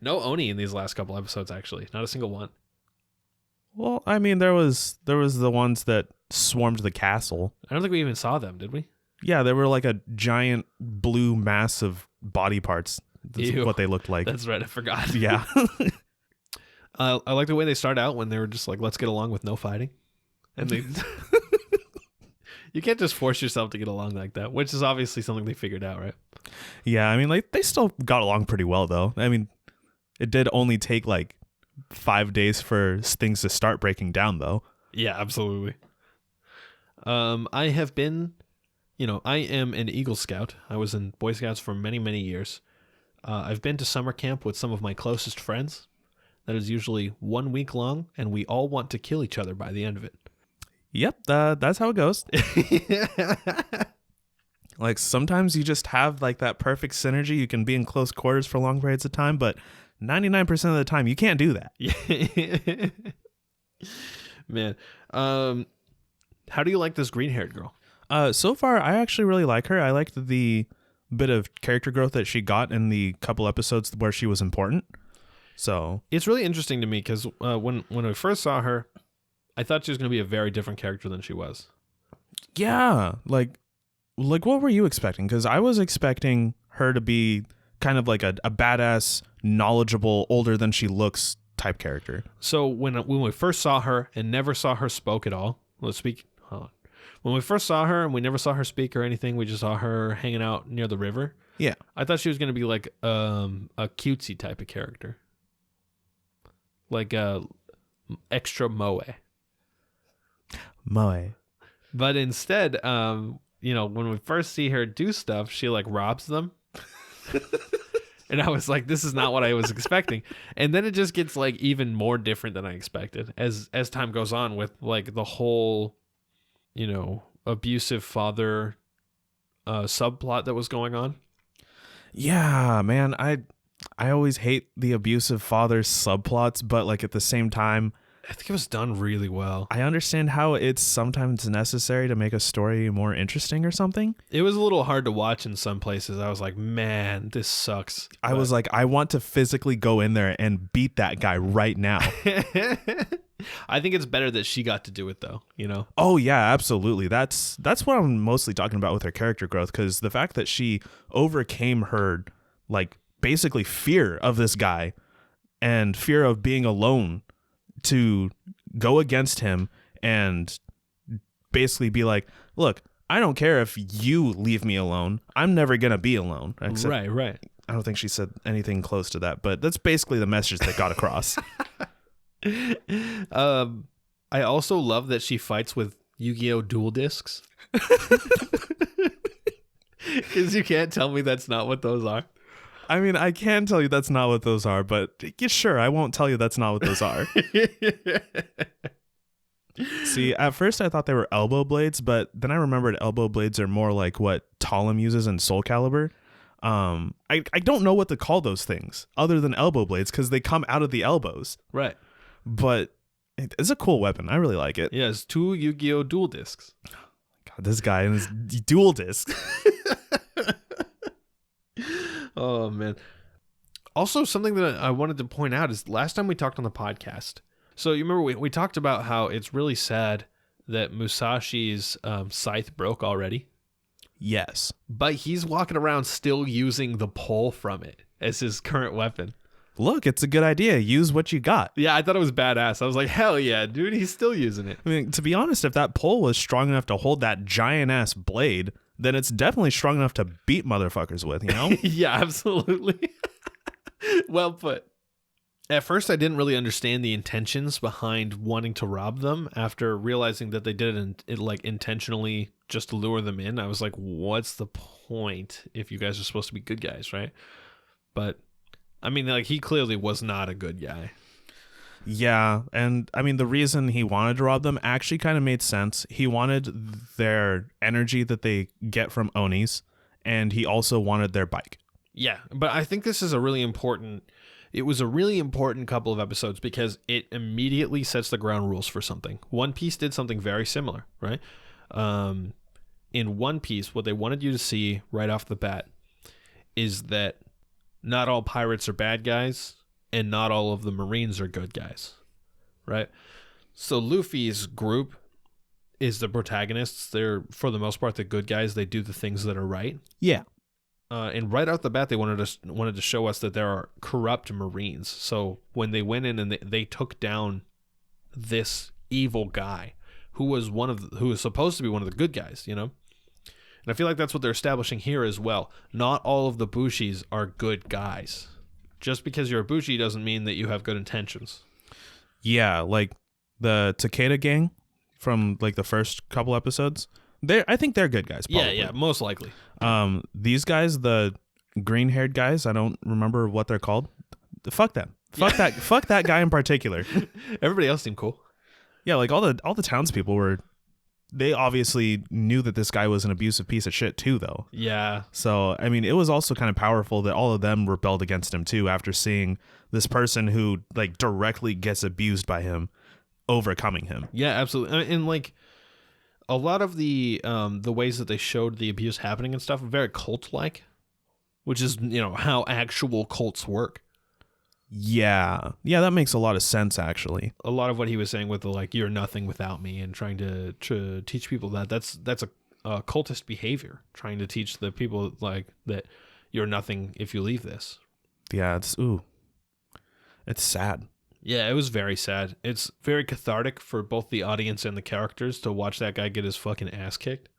No Oni in these last couple episodes, actually. Not a single one. Well, I mean, there was the ones that swarmed the castle. I don't think we even saw them, did we? Yeah, they were like a giant blue mass of body parts. That's Ew. what they looked like. That's right, I forgot. Yeah. I like the way they start out when they were just like, let's get along with no fighting. And they... You can't just force yourself to get along like that, which is obviously something they figured out, right? Yeah, I mean, like, they still got along pretty well, though. I mean, it did only take like 5 days for things to start breaking down, though. Yeah, absolutely. I have been, I am an Eagle Scout. I was in Boy Scouts for many, many years. I've been to summer camp with some of my closest friends. That is usually 1 week long, and we all want to kill each other by the end of it. Yep, that's how it goes. Like, sometimes you just have like that perfect synergy. You can be in close quarters for long periods of time, but 99% of the time you can't do that. Man, how do you like this green-haired girl? So far, I actually really like her. I liked the bit of character growth that she got in the couple episodes where she was important. So it's really interesting to me because when I first saw her, I thought she was going to be a very different character than she was. Yeah, like what were you expecting? Because I was expecting her to be kind of like a badass, knowledgeable, older than she looks type character. So when we first saw her and never saw her spoke at all, when we first saw her and we never saw her speak or anything, we just saw her hanging out near the river. Yeah, I thought she was going to be like a cutesy type of character, like extra moe. But instead, when we first see her do stuff, she like robs them. And I was like, this is not what I was expecting. And then it just gets like even more different than I expected as time goes on with like the whole, abusive father subplot that was going on. Yeah, man, I always hate the abusive father subplots, but like at the same time, I think it was done really well. I understand how it's sometimes necessary to make a story more interesting or something. It was a little hard to watch in some places. I was like, man, this sucks. I was like, I want to physically go in there and beat that guy right now. I think it's better that she got to do it, though, Oh, yeah, absolutely. That's what I'm mostly talking about with her character growth, because the fact that she overcame her, like, basically fear of this guy and fear of being alone to go against him and basically be like, look, I don't care if you leave me alone. I'm never going to be alone. Right. I don't think she said anything close to that, but that's basically the message that got across. I also love that she fights with Yu-Gi-Oh! Dual Discs. Because you can't tell me that's not what those are. I mean, I can tell you that's not what those are, but yeah, sure, I won't tell you that's not what those are. See, at first I thought they were elbow blades, but then I remembered elbow blades are more like what Talon uses in Soul Calibur. I don't know what to call those things other than elbow blades because they come out of the elbows. Right. But it's a cool weapon. I really like it. Yeah, it's 2 Yu-Gi-Oh! Dual discs. God, this guy and his dual discs. Oh, man. Also, something that I wanted to point out is last time we talked on the podcast. So you remember we talked about how it's really sad that Musashi's scythe broke already. Yes. But he's walking around still using the pole from it as his current weapon. Look, it's a good idea. Use what you got. Yeah, I thought it was badass. I was like, hell yeah, dude, he's still using it. I mean, to be honest, if that pole was strong enough to hold that giant-ass blade, then it's definitely strong enough to beat motherfuckers with, you know? Yeah, absolutely. Well put. At first, I didn't really understand the intentions behind wanting to rob them. After realizing that they did it like intentionally just to lure them in, I was like, what's the point if you guys are supposed to be good guys, right? But, I mean, like, he clearly was not a good guy. Yeah, and I mean, the reason he wanted to rob them actually kind of made sense. He wanted their energy that they get from Onis, and he also wanted their bike. Yeah, but I think this is a really important... It was a really important couple of episodes because it immediately sets the ground rules for something. One Piece did something very similar, right? In One Piece, what they wanted you to see right off the bat is that not all pirates are bad guys and not all of the Marines are good guys, right? So Luffy's group is the protagonists. They're, for the most part, the good guys. They do the things that are right. Yeah. And right off the bat, they wanted to show us that there are corrupt Marines. So when they went in and they took down this evil guy who was supposed to be one of the good guys, you know? And I feel like that's what they're establishing here as well. Not all of the Bushis are good guys. Just because you're a Bushi doesn't mean that you have good intentions. Yeah, like the Takeda gang from like the first couple episodes. I think they're good guys. Probably. Yeah, most likely. These guys, the green-haired guys, I don't remember what they're called. Fuck them. Fuck that. Fuck that guy in particular. Everybody else seemed cool. Yeah, like all the townspeople were. They obviously knew that this guy was an abusive piece of shit too, though. Yeah. So I mean, it was also kind of powerful that all of them rebelled against him too after seeing this person who like directly gets abused by him overcoming him. Yeah, absolutely. And like. A lot of the ways that they showed the abuse happening and stuff are very cult-like, which is, you know, how actual cults work. Yeah, that makes a lot of sense, actually. A lot of what he was saying with the, like, you're nothing without me, and trying to teach people that's a cultist behavior, trying to teach the people, like, that you're nothing if you leave this. Yeah, it's sad. Yeah, it was very sad. It's very cathartic for both the audience and the characters to watch that guy get his fucking ass kicked.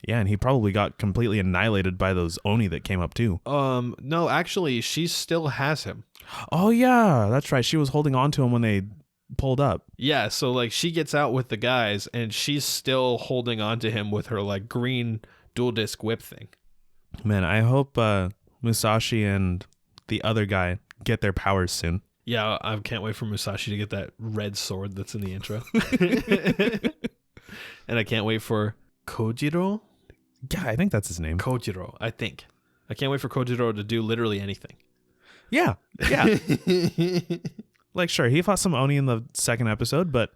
Yeah, and he probably got completely annihilated by those Oni that came up too. No, actually, she still has him. Oh yeah, that's right. She was holding on to him when they pulled up. Yeah, so like she gets out with the guys and she's still holding on to him with her like green dual disc whip thing. Man, I hope Musashi and the other guy get their powers soon. Yeah, I can't wait for Musashi to get that red sword that's in the intro. And I can't wait for Kojiro? Yeah, I think that's his name. Kojiro, I think. I can't wait for Kojiro to do literally anything. Yeah. Like, sure, he fought some Oni in the second episode, but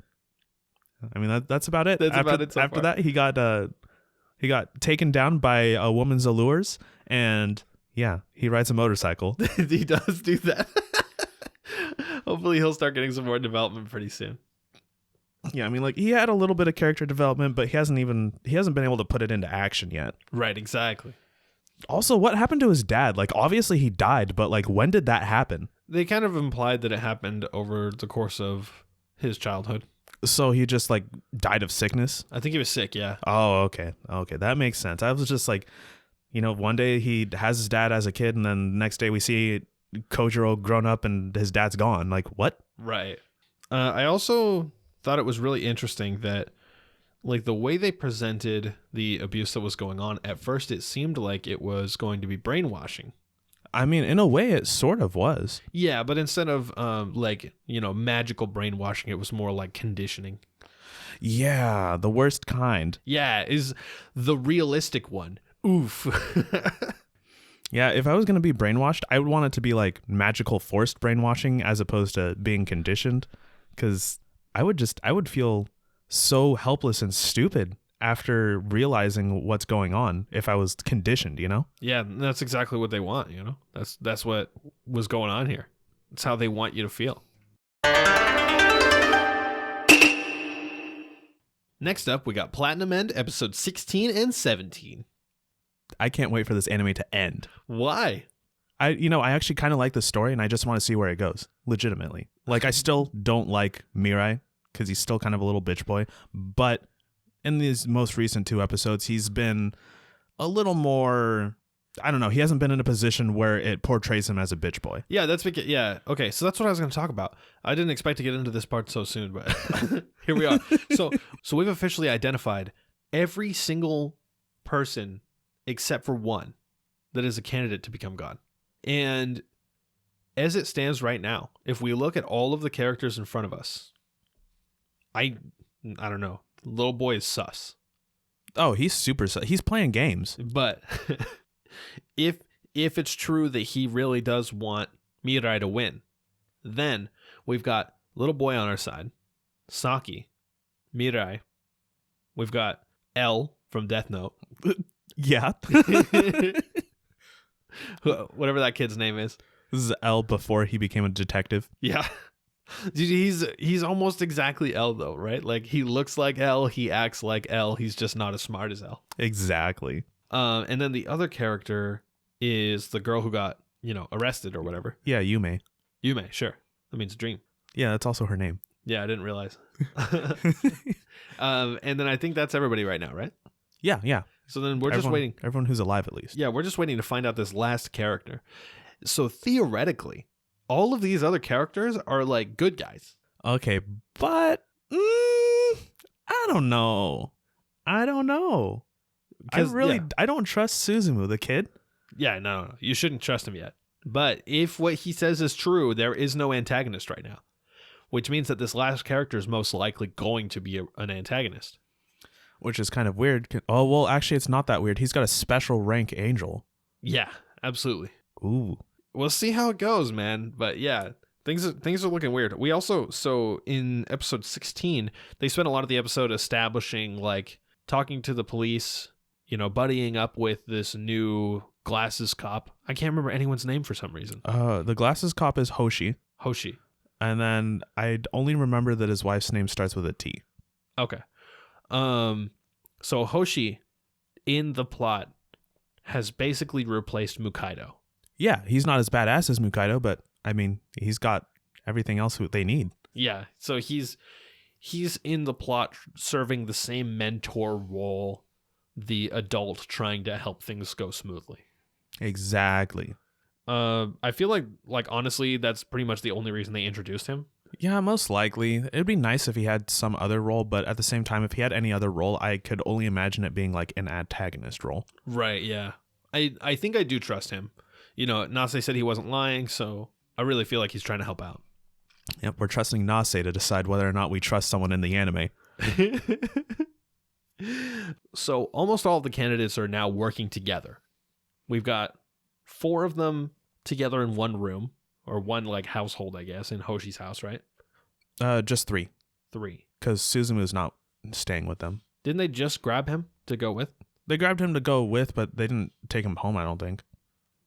I mean, that's about it. That's about it so after far. that, he got taken down by a woman's allures, and yeah, he rides a motorcycle. He does do that. Hopefully he'll start getting some more development pretty soon. Yeah, I mean, like, he had a little bit of character development, but he hasn't been able to put it into action yet. Right, exactly. Also, what happened to his dad? Like, obviously he died, but like, when did that happen? They kind of implied that it happened over the course of his childhood. So he just like died of sickness? I think he was sick, yeah. Oh, okay, that makes sense. I was just like, you know, one day he has his dad as a kid, and then the next day we see Kojiro grown up and his dad's gone. Like, what? Right. I also thought it was really interesting that, like, the way they presented the abuse that was going on, at first it seemed like it was going to be brainwashing. I mean, in a way, it sort of was. Yeah, but instead of, like, you know, magical brainwashing, it was more like conditioning. Yeah, the worst kind. Yeah, is the realistic one. Oof. Yeah, if I was going to be brainwashed, I would want it to be like magical forced brainwashing as opposed to being conditioned, because I would feel so helpless and stupid after realizing what's going on if I was conditioned, you know? Yeah, that's exactly what they want, you know? That's what was going on here. It's how they want you to feel. Next up, we got Platinum End, episode 16 and 17. I can't wait for this anime to end. Why? I actually kind of like the story, and I just want to see where it goes, legitimately. Like, I still don't like Mirai, because he's still kind of a little bitch boy, but in these most recent 2 episodes, he's been a little more, I don't know, he hasn't been in a position where it portrays him as a bitch boy. Yeah, that's because, yeah, okay, so that's what I was going to talk about. I didn't expect to get into this part so soon, but here we are. So we've officially identified every single person except for one that is a candidate to become God. And as it stands right now, if we look at all of the characters in front of us, I don't know, little boy is sus. Oh, he's super sus. He's playing games. But if it's true that he really does want Mirai to win, then we've got little boy on our side, Saki, Mirai, we've got L from Death Note. Yeah. Whatever that kid's name is. This is L before he became a detective. Yeah. Dude, he's almost exactly L though, right? Like he looks like L, he acts like L, he's just not as smart as L. Exactly. And then the other character is the girl who got, arrested or whatever. Yeah, Yume. Yume, sure. That means dream. Yeah, that's also her name. Yeah, I didn't realize. And then I think that's everybody right now, right? Yeah. So then we're just waiting. Everyone who's alive, at least. Yeah, we're just waiting to find out this last character. So theoretically, all of these other characters are like good guys. Okay, but I don't know. I don't trust Suzumu, the kid. Yeah, no. You shouldn't trust him yet. But if what he says is true, there is no antagonist right now, which means that this last character is most likely going to be an antagonist. Which is kind of weird. Oh, well, actually, it's not that weird. He's got a special rank angel. Yeah, absolutely. Ooh. We'll see how it goes, man. But yeah, things are looking weird. We also, so in episode 16, they spent a lot of the episode establishing, like, talking to the police, buddying up with this new glasses cop. I can't remember anyone's name for some reason. The glasses cop is Hoshi. And then I only remember that his wife's name starts with a T. Okay. So Hoshi in the plot has basically replaced Mukaido. Yeah, he's not as badass as Mukaido, but I mean, he's got everything else they need. Yeah, so he's in the plot serving the same mentor role, the adult trying to help things go smoothly. Exactly. I feel like honestly, that's pretty much the only reason they introduced him. Yeah, most likely. It'd be nice if he had some other role, but at the same time, if he had any other role, I could only imagine it being like an antagonist role. Right, yeah. I think I do trust him. Nase said he wasn't lying, so I really feel like he's trying to help out. Yep, we're trusting Nase to decide whether or not we trust someone in the anime. So almost all of the candidates are now working together. We've got 4 of them together in one room. Or one, household, I guess, in Hoshi's house, right? Just 3. 3. Because Suzumu's not staying with them. Didn't they just grab him to go with? They grabbed him to go with, but they didn't take him home, I don't think.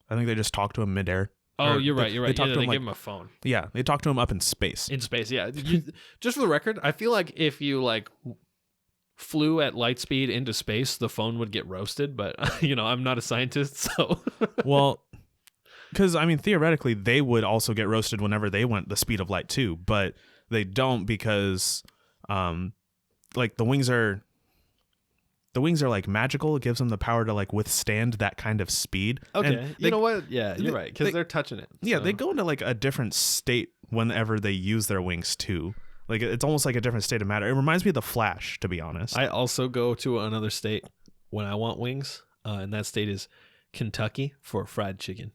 I think they just talked to him midair. Oh, you're right. They They gave him a phone. Yeah, they talked to him up in space. In space, yeah. Just for the record, I feel like if you, flew at light speed into space, the phone would get roasted, but, I'm not a scientist, so... Well... Because, I mean, theoretically, they would also get roasted whenever they went the speed of light, too. But they don't because, the wings are... The wings are, magical. It gives them the power to, withstand that kind of speed. Okay. You know what? Yeah, you're right. Because they're touching it. Yeah, so. they go into, a different state whenever they use their wings, too. It's almost like a different state of matter. It reminds me of the Flash, to be honest. I also go to another state when I want wings. And that state is Kentucky for fried chicken.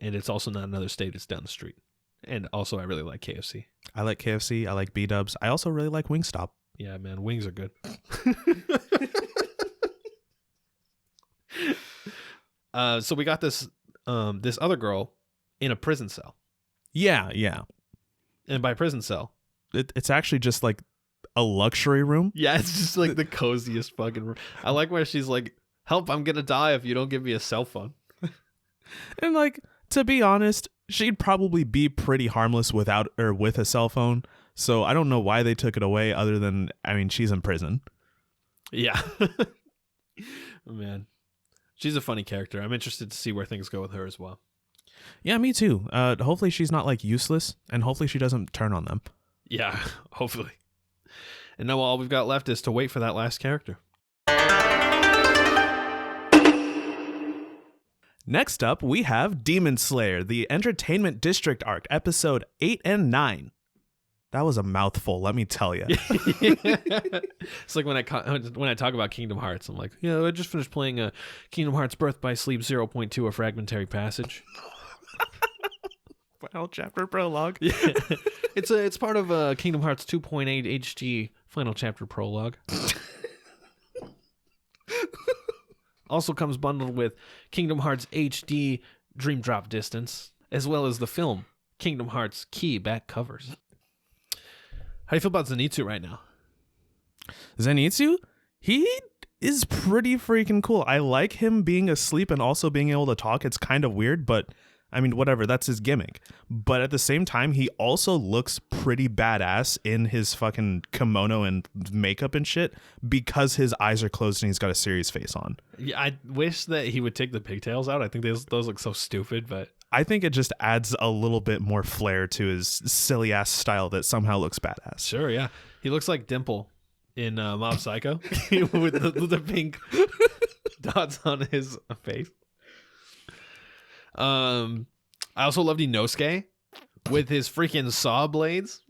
And it's also not another state, it's down the street. And also, I really like KFC. I like KFC. I like B-dubs. I also really like Wingstop. Yeah, man, wings are good. So we got this this other girl in a prison cell. Yeah. And by prison cell, It's actually just like a luxury room. yeah, it's just like the coziest fucking room. I like where she's like, "Help, I'm gonna die if you don't give me a cell phone." And like, to be honest, she'd probably be pretty harmless without or with a cell phone. So I don't know why they took it away other than, I mean, she's in prison. Yeah. Man. She's a funny character. I'm interested to see where things go with her as well. Yeah, me too. Hopefully she's not like useless, and hopefully she doesn't turn on them. Yeah, hopefully. And now all we've got left is to wait for that last character. Next up, we have Demon Slayer, the Entertainment District arc, episode 8 and 9. That was a mouthful, let me tell you. It's like when I talk about Kingdom Hearts, I'm like, yeah, I just finished playing Kingdom Hearts Birth by Sleep 0.2, a fragmentary passage. Final chapter prologue. Yeah. It's part of Kingdom Hearts 2.8 HD final chapter prologue. Also comes bundled with Kingdom Hearts HD Dream Drop Distance, as well as the film Kingdom Hearts Key back covers. How do you feel about Zenitsu right now? Zenitsu? He is pretty freaking cool. I like him being asleep and also being able to talk. It's kind of weird, but I mean, whatever, that's his gimmick. But at the same time, he also looks pretty badass in his fucking kimono and makeup and shit because his eyes are closed and he's got a serious face on. Yeah, I wish that he would take the pigtails out. I think those look so stupid, but I think it just adds a little bit more flair to his silly ass style that somehow looks badass. Sure, yeah. He looks like Dimple in Mob Psycho with the pink dots on his face. I also loved Inosuke with his freaking saw blades.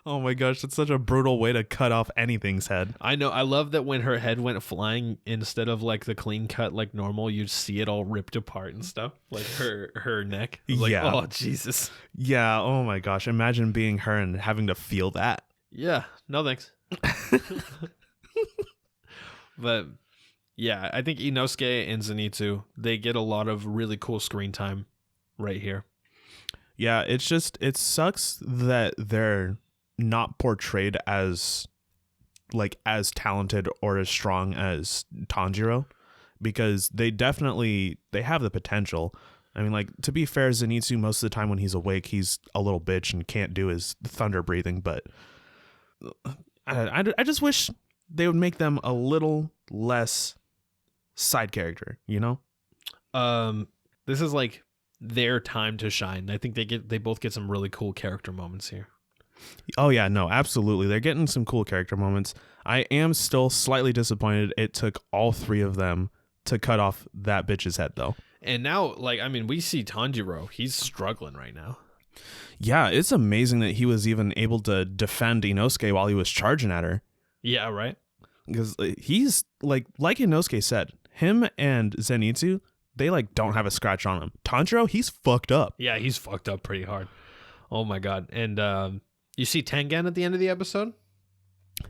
Oh my gosh, that's such a brutal way to cut off anything's head. I know. I love that when her head went flying, instead of like the clean cut like normal, you'd see it all ripped apart and stuff, like her neck. Like, yeah. Oh Jesus. Yeah. Oh my gosh. Imagine being her and having to feel that. Yeah. No thanks. But yeah, I think Inosuke and Zenitsu, they get a lot of really cool screen time right here. Yeah, it's just, it sucks that they're not portrayed as like as talented or as strong as Tanjiro, because they have the potential. I mean, like, to be fair, Zenitsu, most of the time when he's awake, he's a little bitch and can't do his thunder breathing, but I just wish they would make them a little less side character, you know? This is like their time to shine. I think they both get some really cool character moments here. Oh yeah, no, absolutely. They're getting some cool character moments. I am still slightly disappointed it took all three of them to cut off that bitch's head though. And now, like, I mean, we see Tanjiro, he's struggling right now. Yeah, it's amazing that he was even able to defend Inosuke while he was charging at her. Yeah, right? Because he's like Inosuke said, him and Zenitsu, they like don't have a scratch on him. Tanjiro, he's fucked up. Yeah, he's fucked up pretty hard. Oh my god. And you see Tengen at the end of the episode?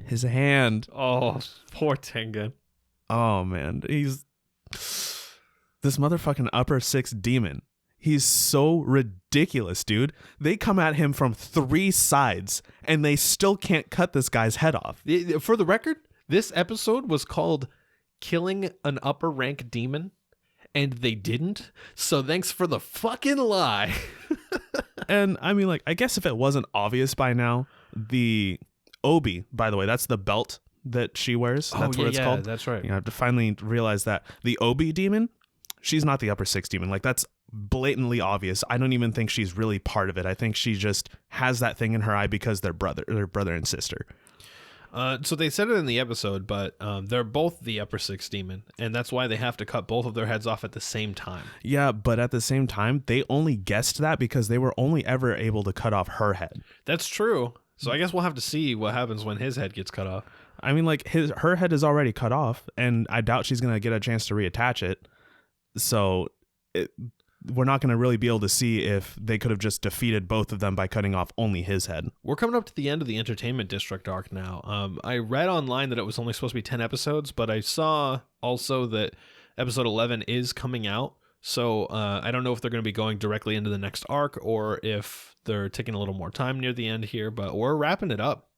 His hand. Oh, poor Tengen. Oh man, he's this motherfucking upper six demon. He's so ridiculous, dude. They come at him from 3 sides and they still can't cut this guy's head off. For the record, this episode was called Killing an Upper Rank Demon, and they didn't. So thanks for the fucking lie. And I mean, like, I guess if it wasn't obvious by now, the Obi, by the way, that's the belt that she wears. That's what it's called. That's right. You know, I have to finally realize that the Obi demon, she's not the upper six demon. Like, that's blatantly obvious. I don't even think she's really part of it. I think she just has that thing in her eye because they're brother and sister. So they said it in the episode, but they're both the upper six demon, and that's why they have to cut both of their heads off at the same time. Yeah, but at the same time, they only guessed that because they were only ever able to cut off her head. That's true. So I guess we'll have to see what happens when his head gets cut off. I mean, like, her head is already cut off, and I doubt she's going to get a chance to reattach it. So we're not going to really be able to see if they could have just defeated both of them by cutting off only his head. We're coming up to the end of the Entertainment District arc now. I read online that it was only supposed to be 10 episodes, but I saw also that episode 11 is coming out. So I don't know if they're going to be going directly into the next arc or if they're taking a little more time near the end here, but we're wrapping it up.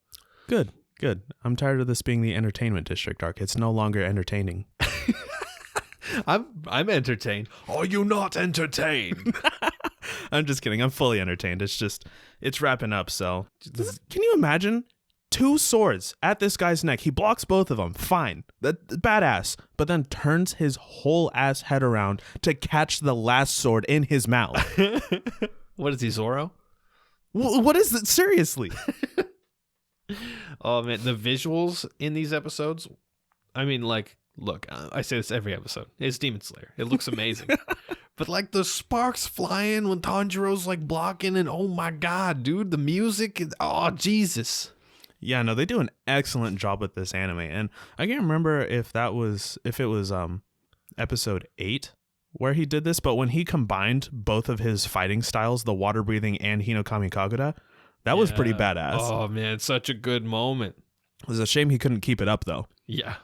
Good. I'm tired of this being the entertainment district arc. It's no longer entertaining. I'm entertained. Are you not entertained? I'm just kidding. I'm fully entertained. It's wrapping up. So can you imagine 2 swords at this guy's neck? He blocks both of them. Fine. That badass. But then turns his whole ass head around to catch the last sword in his mouth. What is he, Zoro? What is it? Seriously. Oh man, the visuals in these episodes. I mean, like, look, I say this every episode. It's Demon Slayer. It looks amazing. But like the sparks flying when Tanjiro's like blocking, and oh my god, dude, the music is, oh Jesus. Yeah, no, they do an excellent job with this anime. And I can't remember if it was episode 8 where he did this, but when he combined both of his fighting styles, the water breathing and Hinokami Kagura, that was pretty badass. Oh man, such a good moment. It was a shame he couldn't keep it up though. Yeah.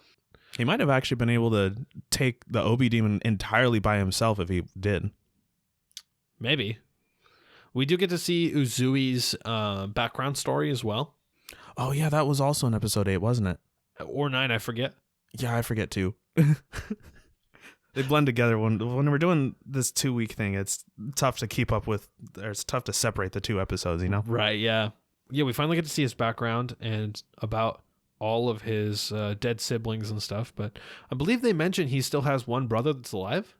He might have actually been able to take the Obi demon entirely by himself if he did. Maybe. We do get to see Uzui's background story as well. Oh yeah, that was also in episode 8, wasn't it? Or 9, I forget. Yeah, I forget too. They blend together when we're doing this 2-week thing. It's tough to keep up with, or it's tough to separate the 2 episodes, you know? Right, yeah. Yeah, we finally get to see his background and about all of his dead siblings and stuff, but I believe they mentioned he still has one brother that's alive?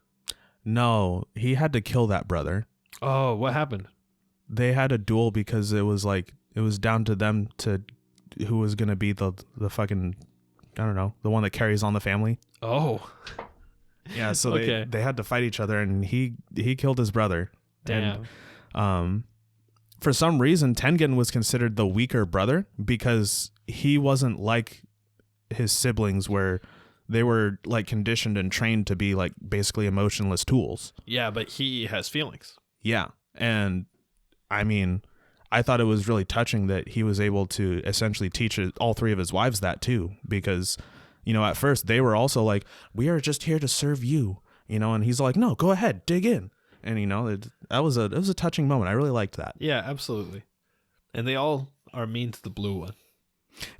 No, he had to kill that brother. Oh, what happened? They had a duel because it was down to them to who was going to be the fucking, I don't know, the one that carries on the family. Oh. Yeah, so Okay. they had to fight each other, and he killed his brother. Damn. And for some reason, Tengen was considered the weaker brother because he wasn't like his siblings where they were like conditioned and trained to be like basically emotionless tools. Yeah, but he has feelings. Yeah. And I mean, I thought it was really touching that he was able to essentially teach all 3 of his wives that too, because, you know, at first they were also like, we are just here to serve you, you know, and he's like, no, go ahead, dig in. And, you know, it was a touching moment. I really liked that. Yeah, absolutely. And they all are mean to the blue one.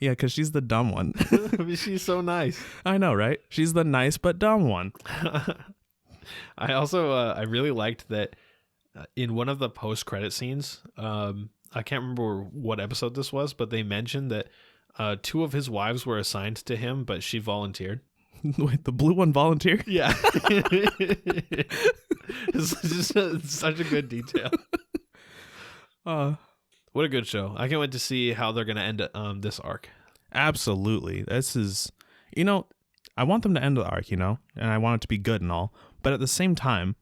Yeah, because she's the dumb one. She's so nice. I know, right? She's the nice but dumb one. I also, I really liked that in one of the post-credit scenes, I can't remember what episode this was, but they mentioned that 2 of his wives were assigned to him, but she volunteered. Wait, the blue one volunteered? Yeah. It's just such a good detail. What a good show. I can't wait to see how they're going to end this arc. Absolutely. This is, you know, I want them to end the arc, you know, and I want it to be good and all. But at the same time,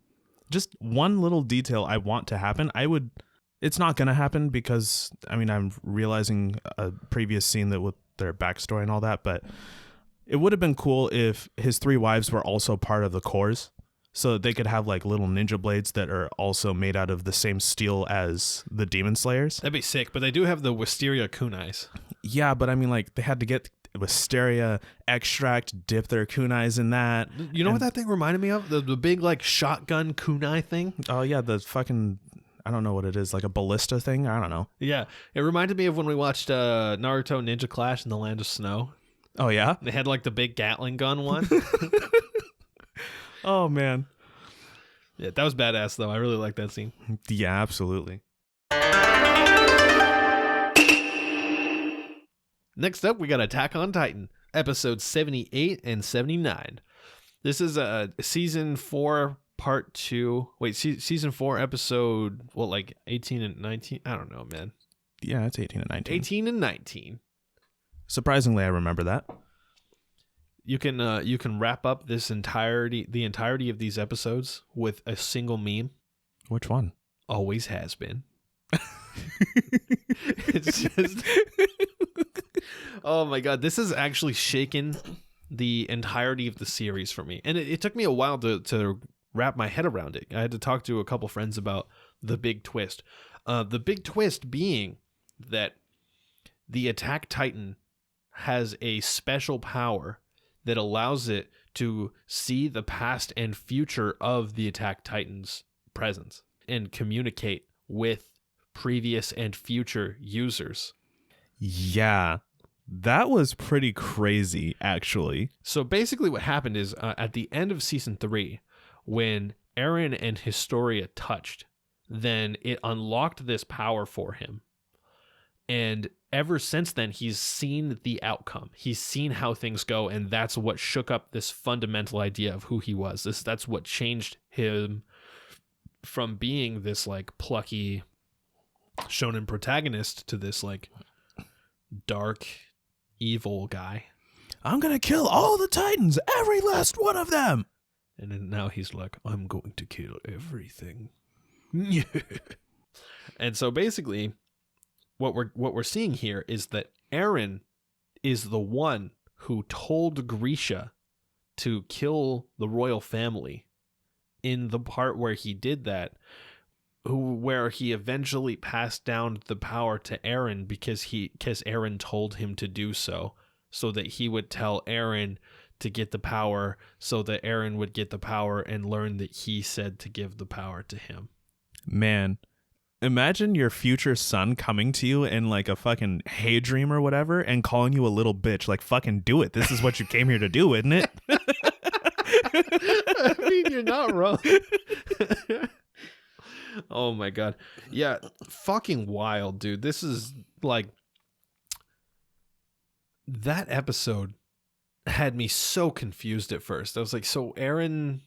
just one little detail I want to happen, it's not going to happen because, I mean, I'm realizing a previous scene that with their backstory and all that, but it would have been cool if his 3 wives were also part of the cores so that they could have like little ninja blades that are also made out of the same steel as the Demon Slayers. That'd be sick, but they do have the Wisteria kunais. Yeah, but I mean, like, they had to get Wisteria extract, dip their kunais in that. You know what that thing reminded me of? The big, like, shotgun kunai thing? Oh, yeah, the fucking, I don't know what it is, like a ballista thing? I don't know. Yeah, it reminded me of when we watched Naruto Ninja Clash in the Land of Snow. Oh, yeah? They had, like, the big Gatling gun one. Oh, man. Yeah, that was badass, though. I really like that scene. Yeah, absolutely. Next up, we got Attack on Titan, episodes 78 and 79. This is season 4, part 2. Wait, season 4, episode, what, like 18 and 19? I don't know, man. Yeah, it's 18 and 19. 18 and 19. Surprisingly, I remember that. You can wrap up the entirety of these episodes with a single meme. Which one? Always has been. It's just, oh my god, this has actually shaken the entirety of the series for me, and it took me a while to wrap my head around it. I had to talk to a couple friends about the big twist. The big twist being that the Attack Titan has a special power that allows it to see the past and future of the Attack Titan's presence and communicate with previous and future users. Yeah, that was pretty crazy, actually. So basically what happened is at the end of Season 3, when Eren and Historia touched, then it unlocked this power for him. And ever since then, he's seen the outcome. He's seen how things go, and that's what shook up this fundamental idea of who he was. That's what changed him from being this like plucky shonen protagonist to this like dark, evil guy. I'm gonna kill all the Titans, every last one of them. And then now he's like, I'm going to kill everything. And so basically, what we're seeing here is that Eren is the one who told Grisha to kill the royal family in the part where he did that, where he eventually passed down the power to Eren because Eren told him to do so that he would tell Eren to get the power, so that Eren would get the power and learn that he said to give the power to him. Man, imagine your future son coming to you in like a fucking hay dream or whatever and calling you a little bitch. Like, fucking do it. This is what you came here to do, isn't it? I mean, you're not wrong. Oh my god. Yeah, fucking wild, dude. This is like, that episode had me so confused at first. I was like, so Eren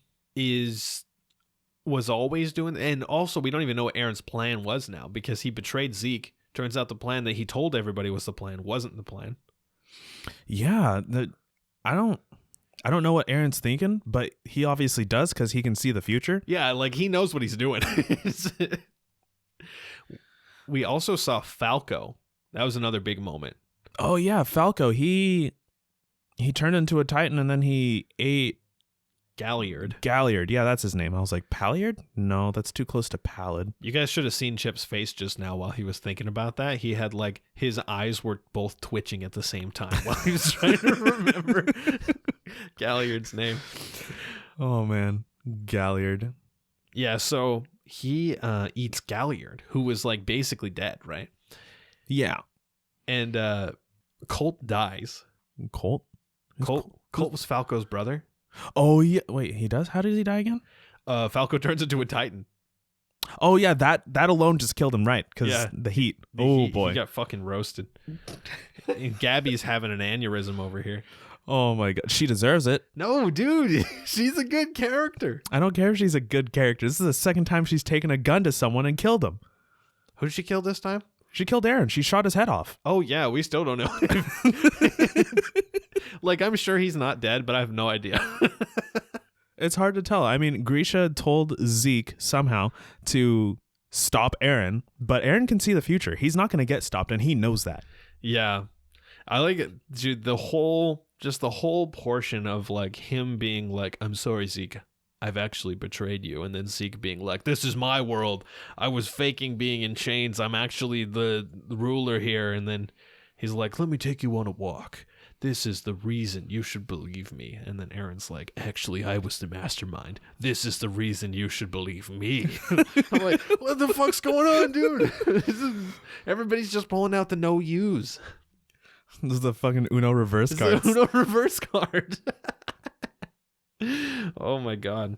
was always doing, and also we don't even know what Eren's plan was now because he betrayed Zeke. Turns out the plan that he told everybody was the plan wasn't the plan. Yeah, I don't know what Eren's thinking, but he obviously does because he can see the future. Yeah, like he knows what he's doing. We also saw Falco. That was another big moment. Oh yeah, Falco. He turned into a Titan and then he ate Galliard. Yeah, that's his name. I was like, Palliard? No, that's too close to pallid. You guys should have seen Chip's face just now while he was thinking about that. He had like, his eyes were both twitching at the same time while he was trying to remember Galliard's name. Oh man, Galliard. Yeah, so he eats Galliard, who was like basically dead, right? Yeah. And Colt dies. Colt was Falco's brother. Oh yeah, wait, he does? How did he die again? Falco turns into a Titan. Oh yeah, that alone just killed him, right? Because the heat. Boy, he got fucking roasted. And Gabby's having an aneurysm over here. Oh my god, she deserves it. No, dude, she's a good character. I don't care if she's a good character. This is the second time she's taken a gun to someone and killed him. Who did she kill this time? She killed Eren. She shot his head off. Oh yeah, we still don't know. Like, I'm sure he's not dead, but I have no idea. It's hard to tell. I mean, Grisha told Zeke somehow to stop Eren, but Eren can see the future. He's not going to get stopped, and he knows that. Yeah. I like it. Dude, the whole portion of like him being like, I'm sorry, Zeke, I've actually betrayed you. And then Zeke being like, this is my world. I was faking being in chains. I'm actually the ruler here. And then he's like, let me take you on a walk. This is the reason you should believe me. And then Eren's like, actually, I was the mastermind. This is the reason you should believe me. I'm like, what the fuck's going on, dude? Everybody's just pulling out the no use. This is the fucking Uno reverse card. Uno reverse card. Oh my god.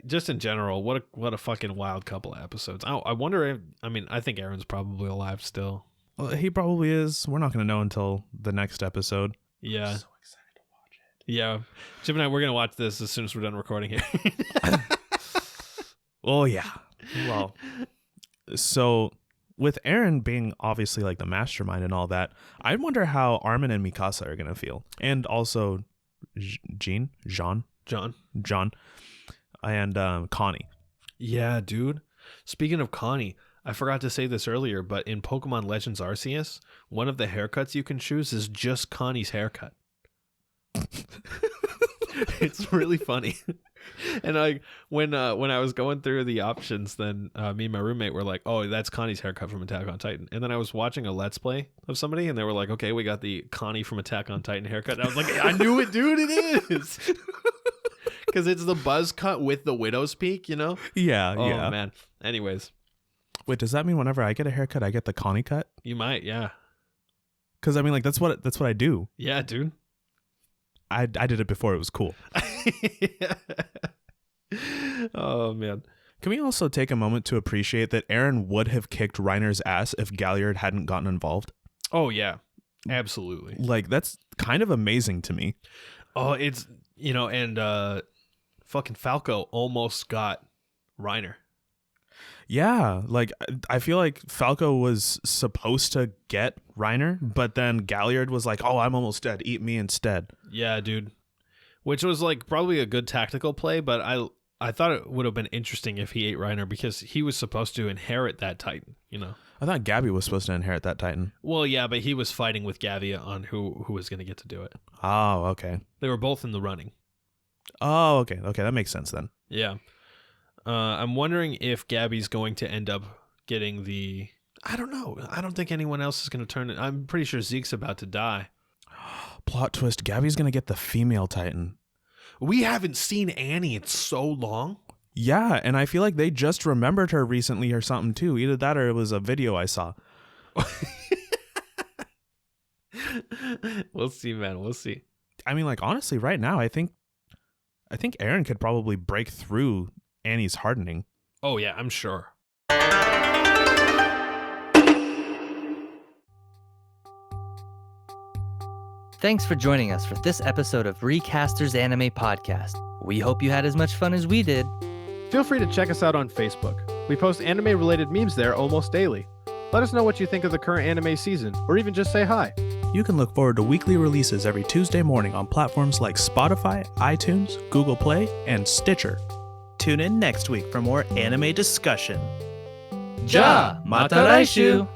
Just in general, what a fucking wild couple of episodes. I wonder if, I think Eren's probably alive still. Well, he probably is. We're not going to know until the next episode. Yeah. I'm so excited to watch it. Yeah. Chip and I, we're going to watch this as soon as we're done recording it. Oh, yeah. Well, so with Eren being obviously like the mastermind and all that, I wonder how Armin and Mikasa are going to feel. And also Jean, and Connie. Yeah, dude. Speaking of Connie, I forgot to say this earlier, but in Pokemon Legends Arceus, one of the haircuts you can choose is just Connie's haircut. It's really funny. And like when I was going through the options, then me and my roommate were like, "Oh, that's Connie's haircut from Attack on Titan." And then I was watching a Let's Play of somebody, and they were like, "Okay, we got the Connie from Attack on Titan haircut." And I was like, "I knew it, dude! It is." Because it's the buzz cut with the widow's peak, you know? Yeah, Oh, yeah. man. Anyways, Wait, does that mean whenever I get a haircut, I get the Connie cut? you might, yeah. Because I mean, like that's what I do. Yeah, dude. I did it before it was cool. Oh, man. Can we also take a moment to appreciate that Eren would have kicked Reiner's ass if Galliard hadn't gotten involved? Oh, yeah. Absolutely. Like, that's kind of amazing to me. Oh, it's, you know, and fucking Falco almost got Reiner. Yeah, like I feel like Falco was supposed to get Reiner, but then Galliard was like, "Oh, I'm almost dead. Eat me instead." Yeah, dude. Which was like probably a good tactical play, but I thought it would have been interesting if he ate Reiner because he was supposed to inherit that Titan, you know. I thought Gabby was supposed to inherit that Titan. Well, yeah, but he was fighting with Gavia on who was going to get to do it. Oh, okay. They were both in the running. Oh, okay. Okay, that makes sense then. Yeah. I'm wondering if Gabby's going to end up getting the... I don't know. I don't think anyone else is going to turn it. I'm pretty sure Zeke's about to die. Plot twist, Gabby's going to get the female Titan. We haven't seen Annie in so long. Yeah, and I feel like they just remembered her recently or something too. Either that or it was a video I saw. We'll see, man. We'll see. I mean, like, honestly, right now, I think Eren could probably break through Annie's hardening. Oh, yeah, I'm sure. Thanks for joining us for this episode of Recasters Anime Podcast. We hope you had as much fun as we did. Feel free to check us out on Facebook. We post anime-related memes there almost daily. Let us know what you think of the current anime season, or even just say hi. You can look forward to weekly releases every Tuesday morning on platforms like Spotify, iTunes, Google Play, and Stitcher. Tune in next week for more anime discussion. Ja, mata raishu!